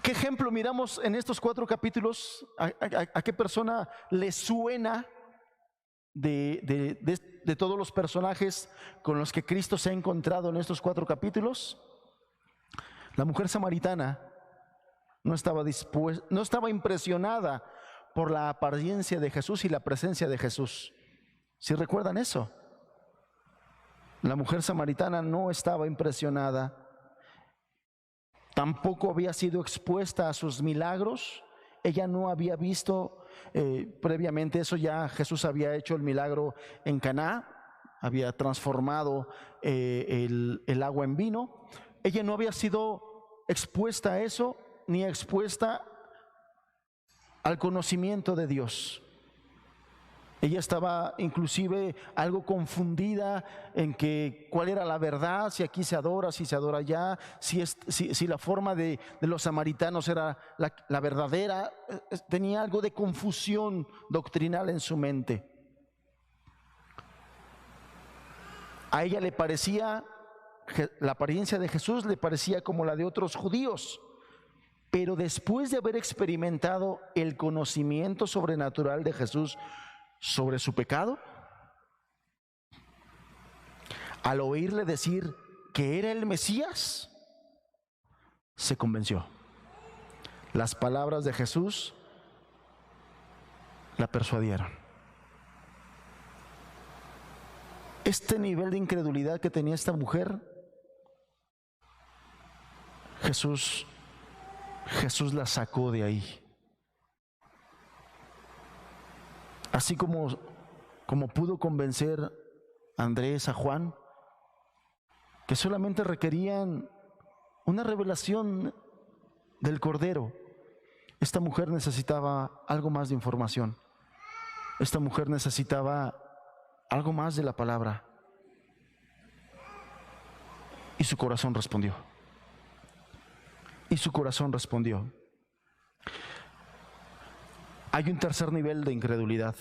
¿Qué ejemplo miramos en estos 4 capítulos? ¿A qué persona le suena de todos los personajes con los que Cristo se ha encontrado en estos 4 capítulos? La mujer samaritana no estaba impresionada por la apariencia de Jesús y la presencia de Jesús. ¿Sí recuerdan eso? La mujer samaritana no estaba impresionada. Tampoco había sido expuesta a sus milagros. Ella no había visto Previamente eso ya Jesús había hecho el milagro en Caná, había transformado el agua en vino. Ella no había sido expuesta a eso, ni expuesta al conocimiento de Dios. Ella estaba inclusive algo confundida en que cuál era la verdad, si aquí se adora, si se adora allá, si la forma de los samaritanos era la verdadera. Tenía algo de confusión doctrinal en su mente. A ella le parecía, la apariencia de Jesús le parecía como la de otros judíos, pero después de haber experimentado el conocimiento sobrenatural de Jesús sobre su pecado, al oírle decir que era el Mesías, se convenció. Las palabras de Jesús la persuadieron. Este nivel de incredulidad que tenía esta mujer, Jesús la sacó de ahí. Así como pudo convencer a Andrés, a Juan, que solamente requerían una revelación del Cordero, esta mujer necesitaba algo más de información. Esta mujer necesitaba algo más de la palabra. Y su corazón respondió. Hay un tercer nivel de incredulidad.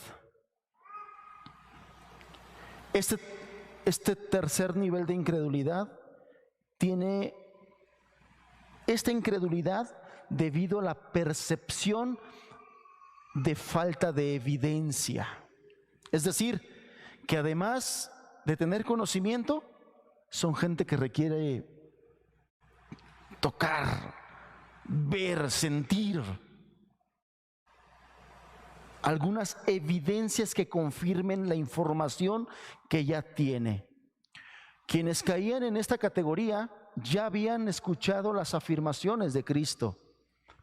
Este tercer nivel de incredulidad tiene esta incredulidad debido a la percepción de falta de evidencia. Es decir, que además de tener conocimiento, son gente que requiere tocar, ver, sentir algunas evidencias que confirmen la información que ya tiene. Quienes caían en esta categoría ya habían escuchado las afirmaciones de Cristo,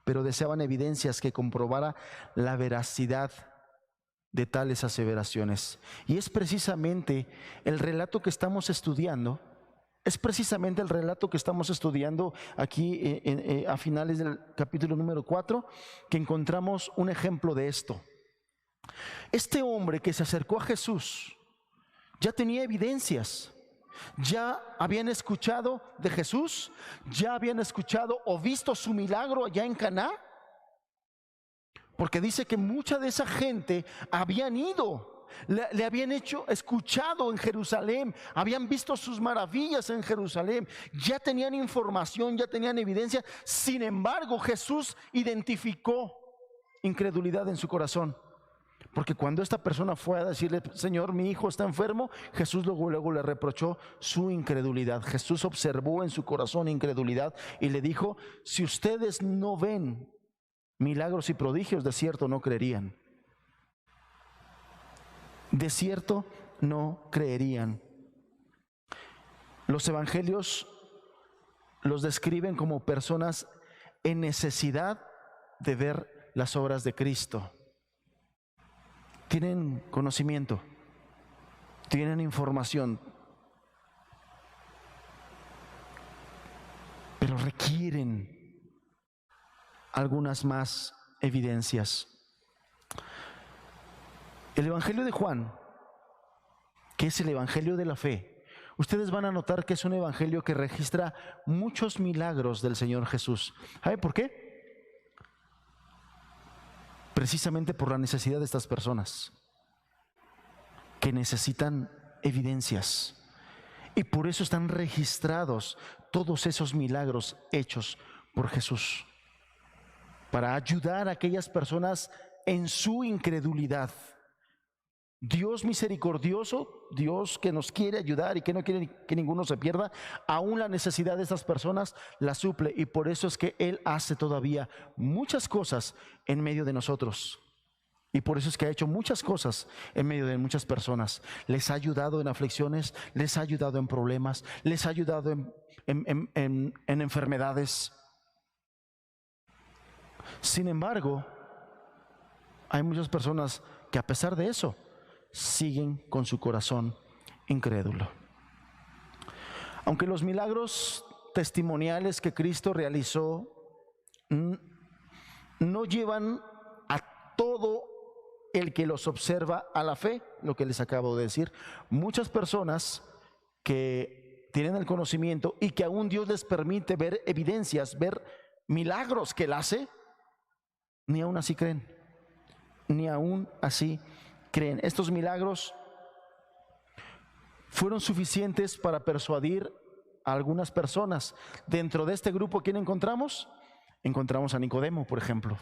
pero deseaban evidencias que comprobara la veracidad de tales aseveraciones. Y es precisamente el relato que estamos estudiando. Aquí a finales del capítulo número 4, que encontramos un ejemplo de esto. Este hombre que se acercó a Jesús ya tenía evidencias, ya habían escuchado de Jesús, ya habían escuchado o visto su milagro allá en Caná, porque dice que mucha de esa gente habían ido, le habían escuchado en Jerusalén, habían visto sus maravillas en Jerusalén, ya tenían información, ya tenían evidencia. Sin embargo, Jesús identificó incredulidad en su corazón, porque cuando esta persona fue a decirle: Señor, mi hijo está enfermo, Jesús luego le reprochó su incredulidad. Jesús observó en su corazón incredulidad y le dijo: si ustedes no ven milagros y prodigios, de cierto no creerían. De cierto no creerían. Los evangelios los describen como personas en necesidad de ver las obras de Cristo. Tienen conocimiento, tienen información, pero requieren algunas más evidencias. El Evangelio de Juan, que es el Evangelio de la fe, ustedes van a notar que es un evangelio que registra muchos milagros del Señor Jesús. ¿Sabe por qué? Precisamente por la necesidad de estas personas que necesitan evidencias, y por eso están registrados todos esos milagros hechos por Jesús, para ayudar a aquellas personas en su incredulidad. Dios misericordioso, Dios que nos quiere ayudar y que no quiere que ninguno se pierda, aún la necesidad de estas personas la suple, y por eso es que Él hace todavía muchas cosas en medio de nosotros. Y por eso es que ha hecho muchas cosas en medio de muchas personas. Les ha ayudado en aflicciones, les ha ayudado en problemas, les ha ayudado en enfermedades. Sin embargo, hay muchas personas que a pesar de eso siguen con su corazón incrédulo. Aunque los milagros testimoniales que Cristo realizó no llevan a todo el que los observa a la fe, lo que les acabo de decir, muchas personas que tienen el conocimiento y que aún Dios les permite ver evidencias, ver milagros que Él hace, ni aún así creen, ni aún así creen. Estos milagros fueron suficientes para persuadir a algunas personas. Dentro de este grupo, ¿quién encontramos? Encontramos a Nicodemo, por ejemplo.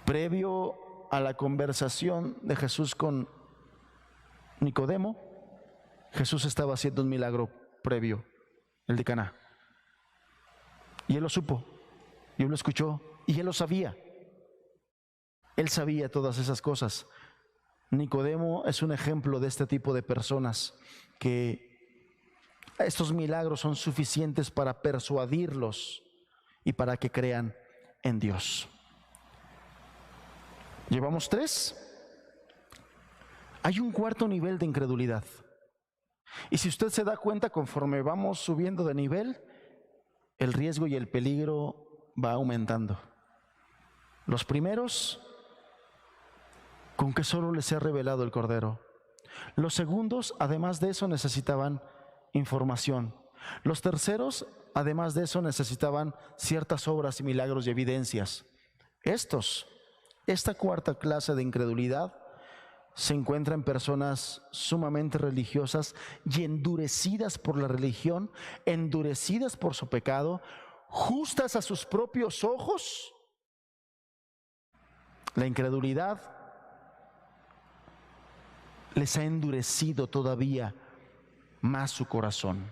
Previo a la conversación de Jesús con Nicodemo, Jesús estaba haciendo un milagro previo, el de Caná. Y él lo supo, y él lo escuchó, y él lo sabía. Él sabía todas esas cosas. Nicodemo es un ejemplo de este tipo de personas que estos milagros son suficientes para persuadirlos y para que crean en Dios. Llevamos 3. Hay un cuarto nivel de incredulidad. Y si usted se da cuenta, conforme vamos subiendo de nivel, el riesgo y el peligro va aumentando. Los primeros, con que solo les sea revelado el Cordero. Los segundos, además de eso, necesitaban información. Los terceros, además de eso, necesitaban ciertas obras y milagros y evidencias. Esta cuarta clase de incredulidad se encuentra en personas sumamente religiosas y endurecidas por la religión, endurecidas por su pecado, justas a sus propios ojos. La incredulidad les ha endurecido todavía más su corazón.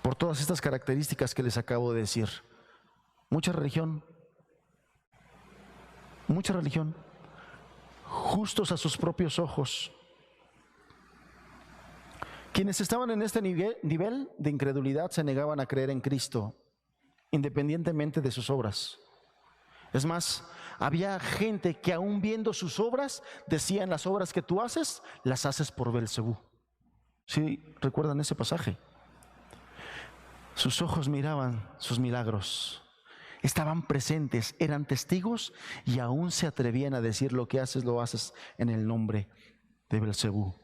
Por todas estas características que les acabo de decir. Mucha religión, justos a sus propios ojos. Quienes estaban en este nivel de incredulidad se negaban a creer en Cristo, independientemente de sus obras. Es más, había gente que aún viendo sus obras, decían: las obras que tú haces, las haces por Belcebú. ¿Sí recuerdan ese pasaje? Sus ojos miraban sus milagros, estaban presentes, eran testigos y aún se atrevían a decir: lo que haces, lo haces en el nombre de Belcebú.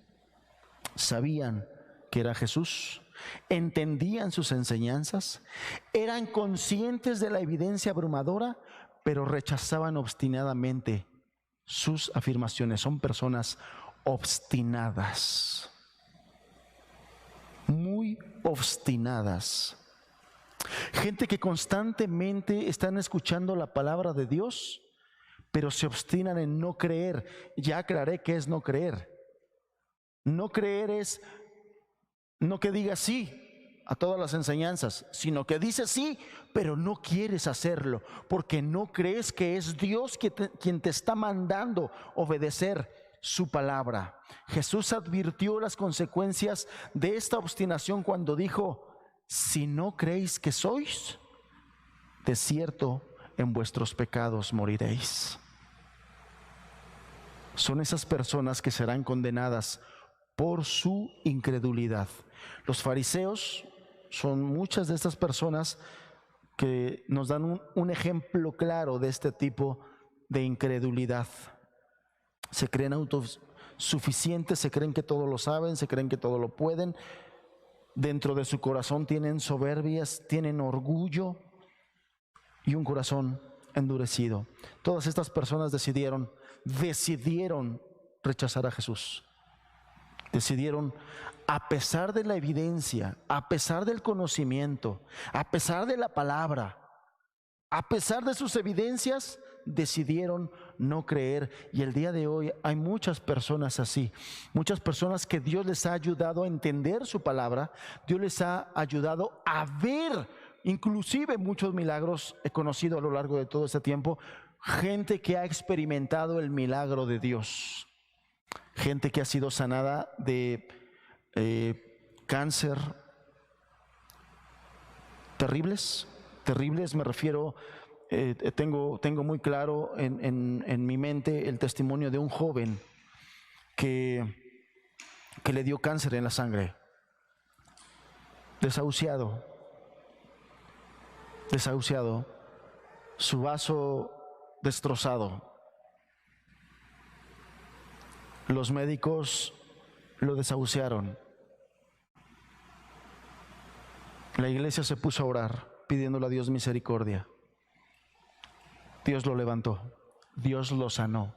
Sabían que era Jesús, entendían sus enseñanzas, eran conscientes de la evidencia abrumadora, pero rechazaban obstinadamente sus afirmaciones. Son personas obstinadas, muy obstinadas. Gente que constantemente están escuchando la palabra de Dios, pero se obstinan en no creer. Ya aclaré qué es no creer. No creer es no que digas sí a todas las enseñanzas, sino que dices sí, pero no quieres hacerlo, porque no crees que es Dios quien te está mandando obedecer su palabra. Jesús advirtió las consecuencias de esta obstinación cuando dijo: si no creéis que sois, de cierto en vuestros pecados moriréis. Son esas personas que serán condenadas por su incredulidad. Los fariseos son muchas de estas personas que nos dan un ejemplo claro de este tipo de incredulidad. Se creen autosuficientes, se creen que todo lo saben, se creen que todo lo pueden. Dentro de su corazón tienen soberbias, tienen orgullo y un corazón endurecido. Todas estas personas decidieron rechazar a Jesús. Decidieron, a pesar de la evidencia, a pesar del conocimiento, a pesar de la palabra, a pesar de sus evidencias, decidieron no creer. Y el día de hoy hay muchas personas así, muchas personas que Dios les ha ayudado a entender su palabra, Dios les ha ayudado a ver, inclusive muchos milagros he conocido a lo largo de todo este tiempo, gente que ha experimentado el milagro de Dios, gente que ha sido sanada de cáncer terribles, me refiero tengo muy claro en mi mente el testimonio de un joven que le dio cáncer en la sangre, desahuciado, su vaso destrozado. Los médicos lo desahuciaron. La iglesia se puso a orar, pidiéndole a Dios misericordia. Dios lo levantó, Dios lo sanó.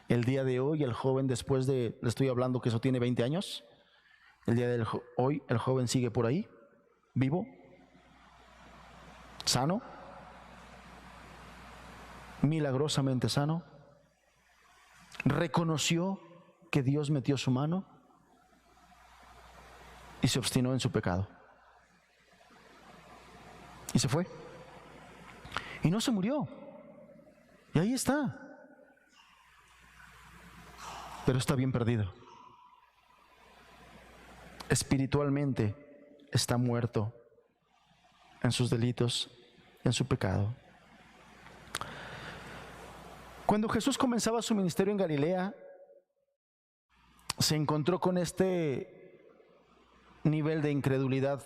El día de hoy, el joven, después de, le estoy hablando que eso tiene 20 años, el día de hoy, el joven sigue por ahí, vivo, sano, milagrosamente sano. Reconoció que Dios metió su mano y se obstinó en su pecado. Y se fue. Y no se murió. Y ahí está. Pero está bien perdido. Espiritualmente está muerto en sus delitos, en su pecado. Cuando Jesús comenzaba su ministerio en Galilea, se encontró con este nivel de incredulidad.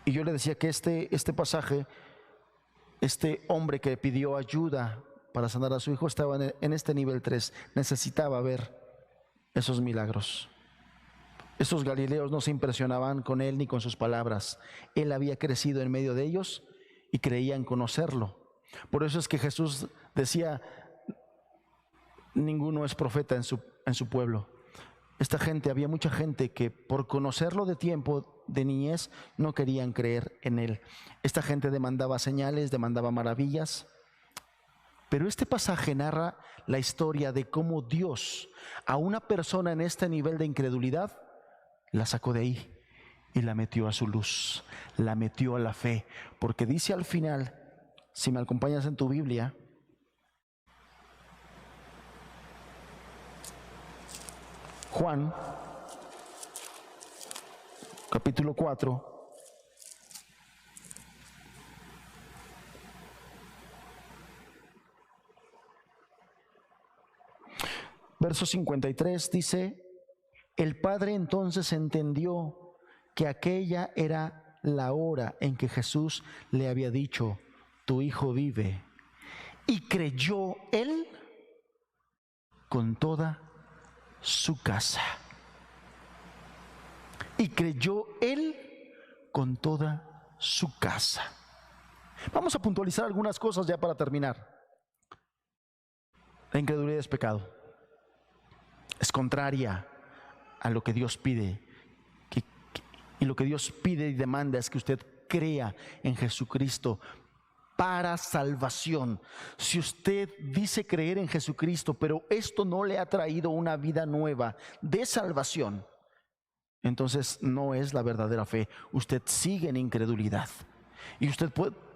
Y yo le decía que este pasaje, este hombre que pidió ayuda para sanar a su hijo, estaba en este nivel 3, necesitaba ver esos milagros. Esos galileos no se impresionaban con él ni con sus palabras. Él había crecido en medio de ellos y creían conocerlo. Por eso es que Jesús decía, ninguno es profeta en su pueblo. Esta gente, había mucha gente que por conocerlo de tiempo, de niñez, no querían creer en él. Esta gente demandaba señales, demandaba maravillas. Pero este pasaje narra la historia de cómo Dios a una persona en este nivel de incredulidad la sacó de ahí y la metió a su luz, la metió a la fe. Porque dice al final, si me acompañas en tu Biblia, Juan, capítulo 4, verso 53, dice: el Padre entonces entendió que aquella era la hora en que Jesús le había dicho, tu hijo vive. Y creyó él con toda su casa. Y creyó él con toda su casa. Vamos a puntualizar algunas cosas ya para terminar. La incredulidad es pecado. Es contraria a lo que Dios pide. Y lo que Dios pide y demanda es que usted crea en Jesucristo para salvación. Si usted dice creer en Jesucristo, pero esto no le ha traído una vida nueva de salvación, entonces no es la verdadera fe. Usted sigue en incredulidad. Y usted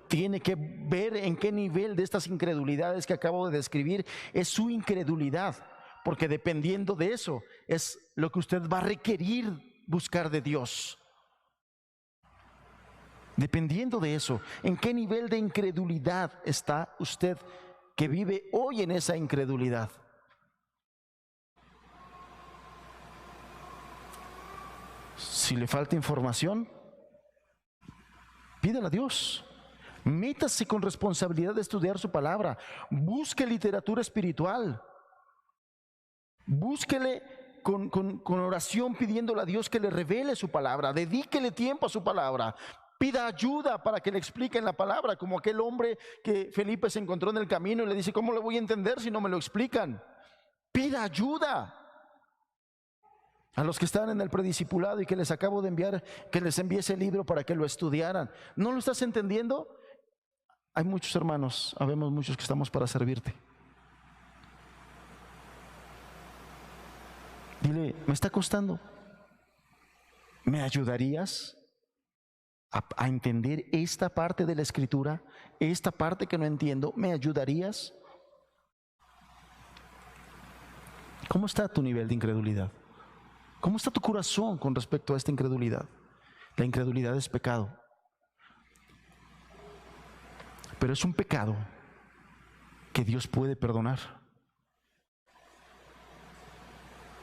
tiene que ver en qué nivel de estas incredulidades que acabo de describir es su incredulidad. Porque dependiendo de eso es lo que usted va a requerir buscar de Dios. Dependiendo de eso, ¿en qué nivel de incredulidad está usted que vive hoy en esa incredulidad? Si le falta información, pídela a Dios. Métase con responsabilidad de estudiar su palabra. Busque literatura espiritual. Búsquele con oración, pidiéndole a Dios que le revele su palabra. Dedíquele tiempo a su palabra. Pida ayuda para que le expliquen la palabra, como aquel hombre que Felipe se encontró en el camino y le dice, ¿cómo le voy a entender si no me lo explican? Pida ayuda. A los que están en el prediscipulado y que les acabo de enviar, que les envíe ese libro para que lo estudiaran. ¿No lo estás entendiendo? Hay muchos hermanos, habemos muchos que estamos para servirte. Dile, me está costando. ¿Me ayudarías a entender esta parte de la Escritura? Esta parte que no entiendo, ¿me ayudarías? ¿Cómo está tu nivel de incredulidad? ¿Cómo está tu corazón con respecto a esta incredulidad? La incredulidad es pecado. Pero es un pecado que Dios puede perdonar.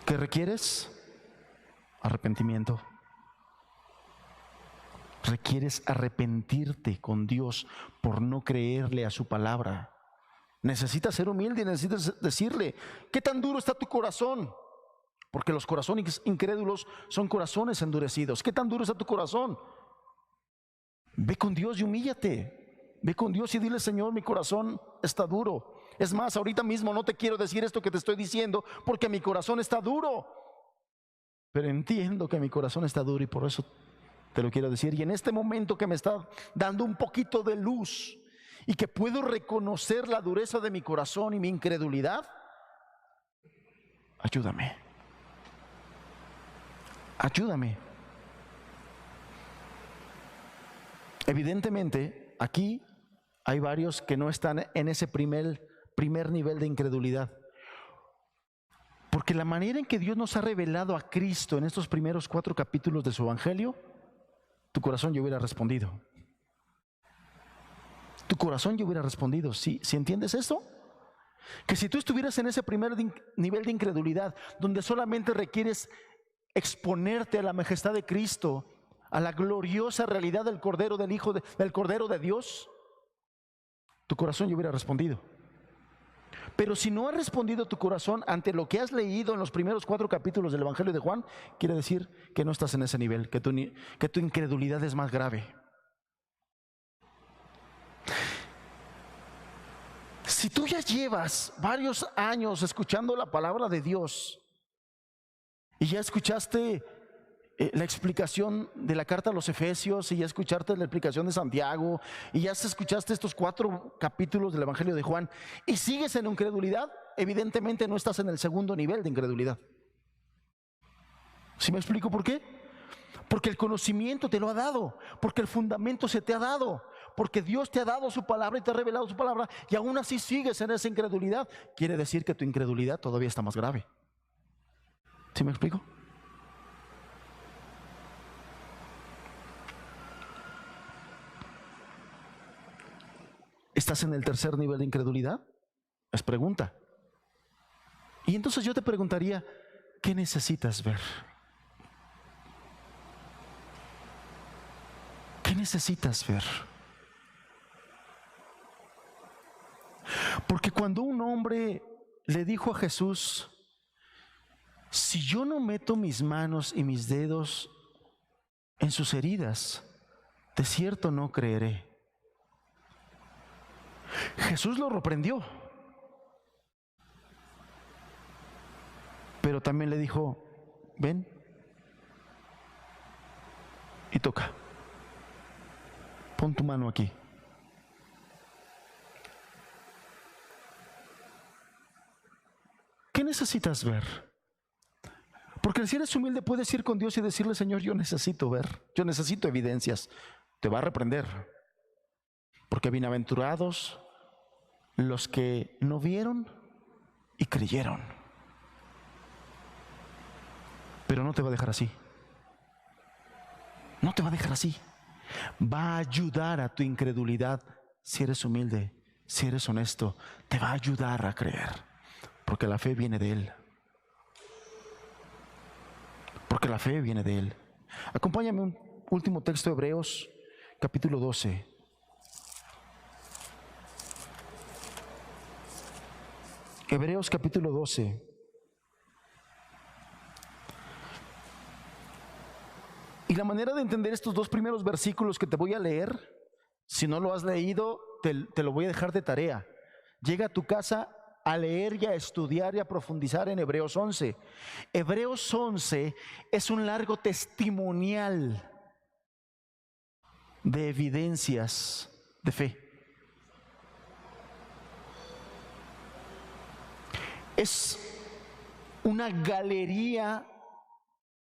¿Qué requieres? Arrepentimiento. Requieres arrepentirte con Dios por no creerle a su palabra. Necesitas ser humilde y necesitas decirle: ¿qué tan duro está tu corazón? Porque los corazones incrédulos son corazones endurecidos. ¿Qué tan duro está tu corazón? Ve con Dios y humíllate. Ve con Dios y dile: Señor, mi corazón está duro. Es más, ahorita mismo no te quiero decir esto que te estoy diciendo porque mi corazón está duro. Pero entiendo que mi corazón está duro y por eso te lo quiero decir. Y en este momento que me está dando un poquito de luz y que puedo reconocer la dureza de mi corazón y mi incredulidad, ayúdame. Ayúdame. Evidentemente, aquí hay varios que no están en ese primer nivel de incredulidad. Porque la manera en que Dios nos ha revelado a Cristo en estos primeros 4 capítulos de su Evangelio, tu corazón ya hubiera respondido. Tu corazón ya hubiera respondido. ¿Sí entiendes esto? Que si tú estuvieras en ese primer nivel de incredulidad, donde solamente requieres exponerte a la majestad de Cristo, a la gloriosa realidad del Cordero del Cordero de Dios, tu corazón ya hubiera respondido. Pero si no ha respondido tu corazón ante lo que has leído en los primeros 4 capítulos del Evangelio de Juan, quiere decir que no estás en ese nivel, que tu incredulidad es más grave. Si tú ya llevas varios años escuchando la palabra de Dios y ya escuchaste la explicación de la carta a los Efesios, y ya escuchaste la explicación de Santiago, y ya escuchaste estos 4 capítulos del Evangelio de Juan, y sigues en incredulidad, evidentemente no estás en el segundo nivel de incredulidad. ¿Sí me explico por qué? Porque el conocimiento te lo ha dado, porque el fundamento se te ha dado, porque Dios te ha dado su palabra y te ha revelado su palabra, y aún así sigues en esa incredulidad. Quiere decir que tu incredulidad todavía está más grave. ¿Sí me explico? ¿Estás en el tercer nivel de incredulidad? Es pregunta. Y entonces yo te preguntaría: ¿qué necesitas ver? ¿Qué necesitas ver? Porque cuando un hombre le dijo a Jesús: si yo no meto mis manos y mis dedos en sus heridas, de cierto no creeré. Jesús lo reprendió, pero también le dijo: ven y toca, pon tu mano aquí. ¿Qué necesitas ver? Porque si eres humilde puedes ir con Dios y decirle: Señor, yo necesito ver, yo necesito evidencias. Te va a reprender, porque bienaventurados los que no vieron y creyeron. Pero no te va a dejar así. No te va a dejar así. Va a ayudar a tu incredulidad si eres humilde, si eres honesto. Te va a ayudar a creer, porque la fe viene de Él. Porque la fe viene de Él. Acompáñame un último texto, Hebreos capítulo 12. Hebreos capítulo 12. Y la manera de entender estos 2 primeros versículos que te voy a leer, si no lo has leído, te lo voy a dejar de tarea. Llega a tu casa a leer y a estudiar y a profundizar en Hebreos 11. Hebreos 11 es un largo testimonial de evidencias de fe. Es una galería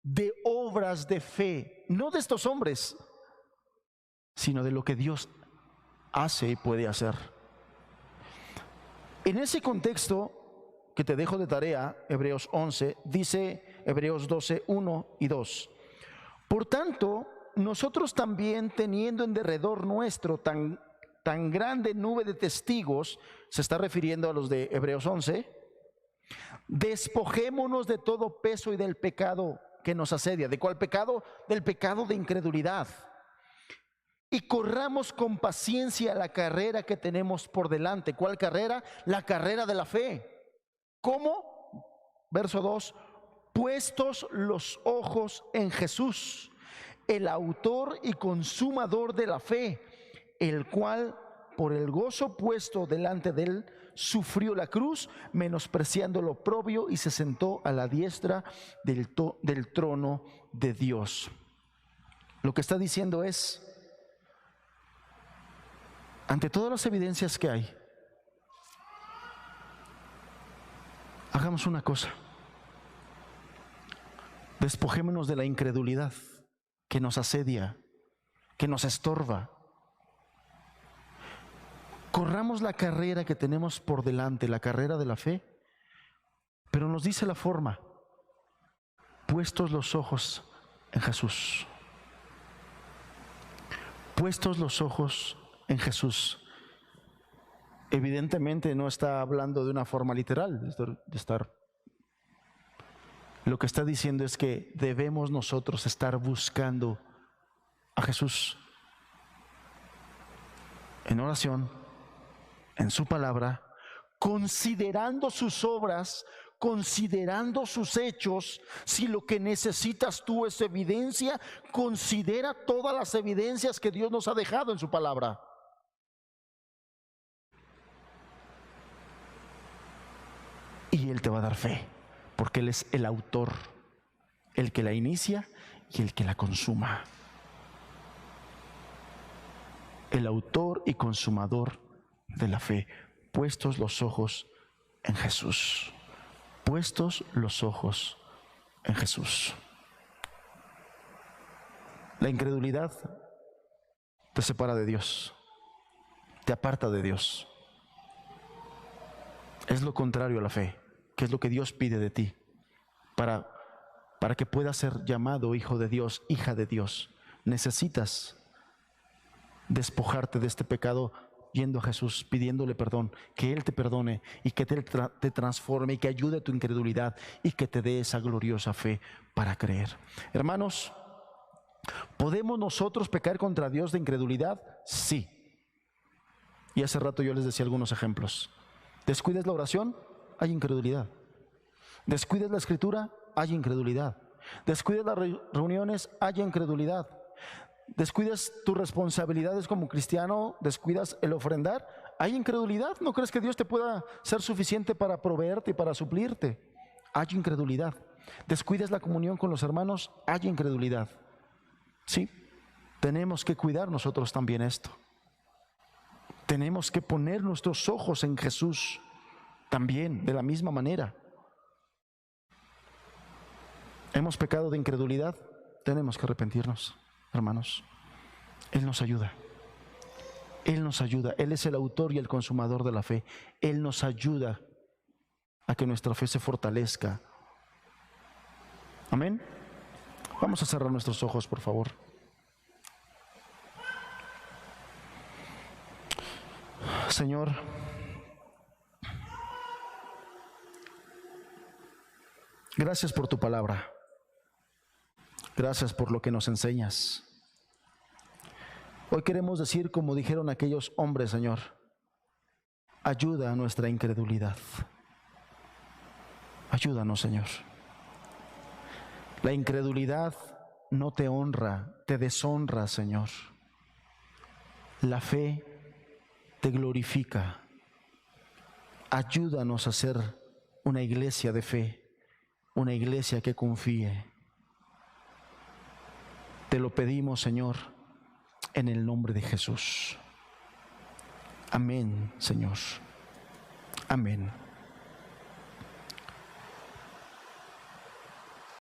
de obras de fe, no de estos hombres, sino de lo que Dios hace y puede hacer. En ese contexto que te dejo de tarea, Hebreos 11, dice Hebreos 12, 1 y 2. Por tanto, nosotros también, teniendo en derredor nuestro tan tan grande nube de testigos, se está refiriendo a los de Hebreos 11, despojémonos de todo peso y del pecado que nos asedia. ¿De cuál pecado? Del pecado de incredulidad. Y corramos con paciencia la carrera que tenemos por delante. ¿Cuál carrera? La carrera de la fe. ¿Cómo? Verso 2, puestos los ojos en Jesús, el autor y consumador de la fe, el cual por el gozo puesto delante de él sufrió la cruz, menospreciando lo oprobio, y se sentó a la diestra del trono de Dios. Lo que está diciendo es, ante todas las evidencias que hay, hagamos una cosa: despojémonos de la incredulidad que nos asedia, que nos estorba. Corramos la carrera que tenemos por delante, la carrera de la fe, pero nos dice la forma: puestos los ojos en Jesús. Puestos los ojos en Jesús. Evidentemente no está hablando de una forma literal, de estar. Lo que está diciendo es que debemos nosotros estar buscando a Jesús en oración, en su palabra, considerando sus obras, considerando sus hechos. Si lo que necesitas tú es evidencia, considera todas las evidencias que Dios nos ha dejado en su palabra. Y Él te va a dar fe, porque Él es el autor, el que la inicia y el que la consuma. El autor y consumador de la fe. Puestos los ojos en Jesús. Puestos los ojos en Jesús. La incredulidad te separa de Dios, te aparta de Dios. Es lo contrario a la fe, que es lo que Dios pide de ti para que puedas ser llamado hijo de Dios, hija de Dios. Necesitas despojarte de este pecado yendo a Jesús, pidiéndole perdón, que Él te perdone y que te transforme y que ayude a tu incredulidad y que te dé esa gloriosa fe para creer. Hermanos, ¿podemos nosotros pecar contra Dios de incredulidad? Sí. Y hace rato yo les decía algunos ejemplos. Descuides la oración, hay incredulidad. Descuides la escritura, hay incredulidad. Descuides las reuniones, hay incredulidad. Descuidas tus responsabilidades como cristiano, descuidas el ofrendar, hay incredulidad. ¿No crees que Dios te pueda ser suficiente para proveerte y para suplirte? Hay incredulidad. Descuidas la comunión con los hermanos, hay incredulidad. Sí, tenemos que cuidar nosotros también esto. Tenemos que poner nuestros ojos en Jesús también, de la misma manera. Hemos pecado de incredulidad, tenemos que arrepentirnos, hermanos. Él nos ayuda. Él nos ayuda. Él es el autor y el consumador de la fe. Él nos ayuda a que nuestra fe se fortalezca. Amén. Vamos a cerrar nuestros ojos, por favor. Señor, gracias por tu palabra. Gracias por lo que nos enseñas. Hoy queremos decir, como dijeron aquellos hombres, Señor, ayuda a nuestra incredulidad. Ayúdanos, Señor. La incredulidad no te honra, te deshonra, Señor. La fe te glorifica. Ayúdanos a ser una iglesia de fe, una iglesia que confíe. Te lo pedimos, Señor, en el nombre de Jesús. Amén, Señor. Amén.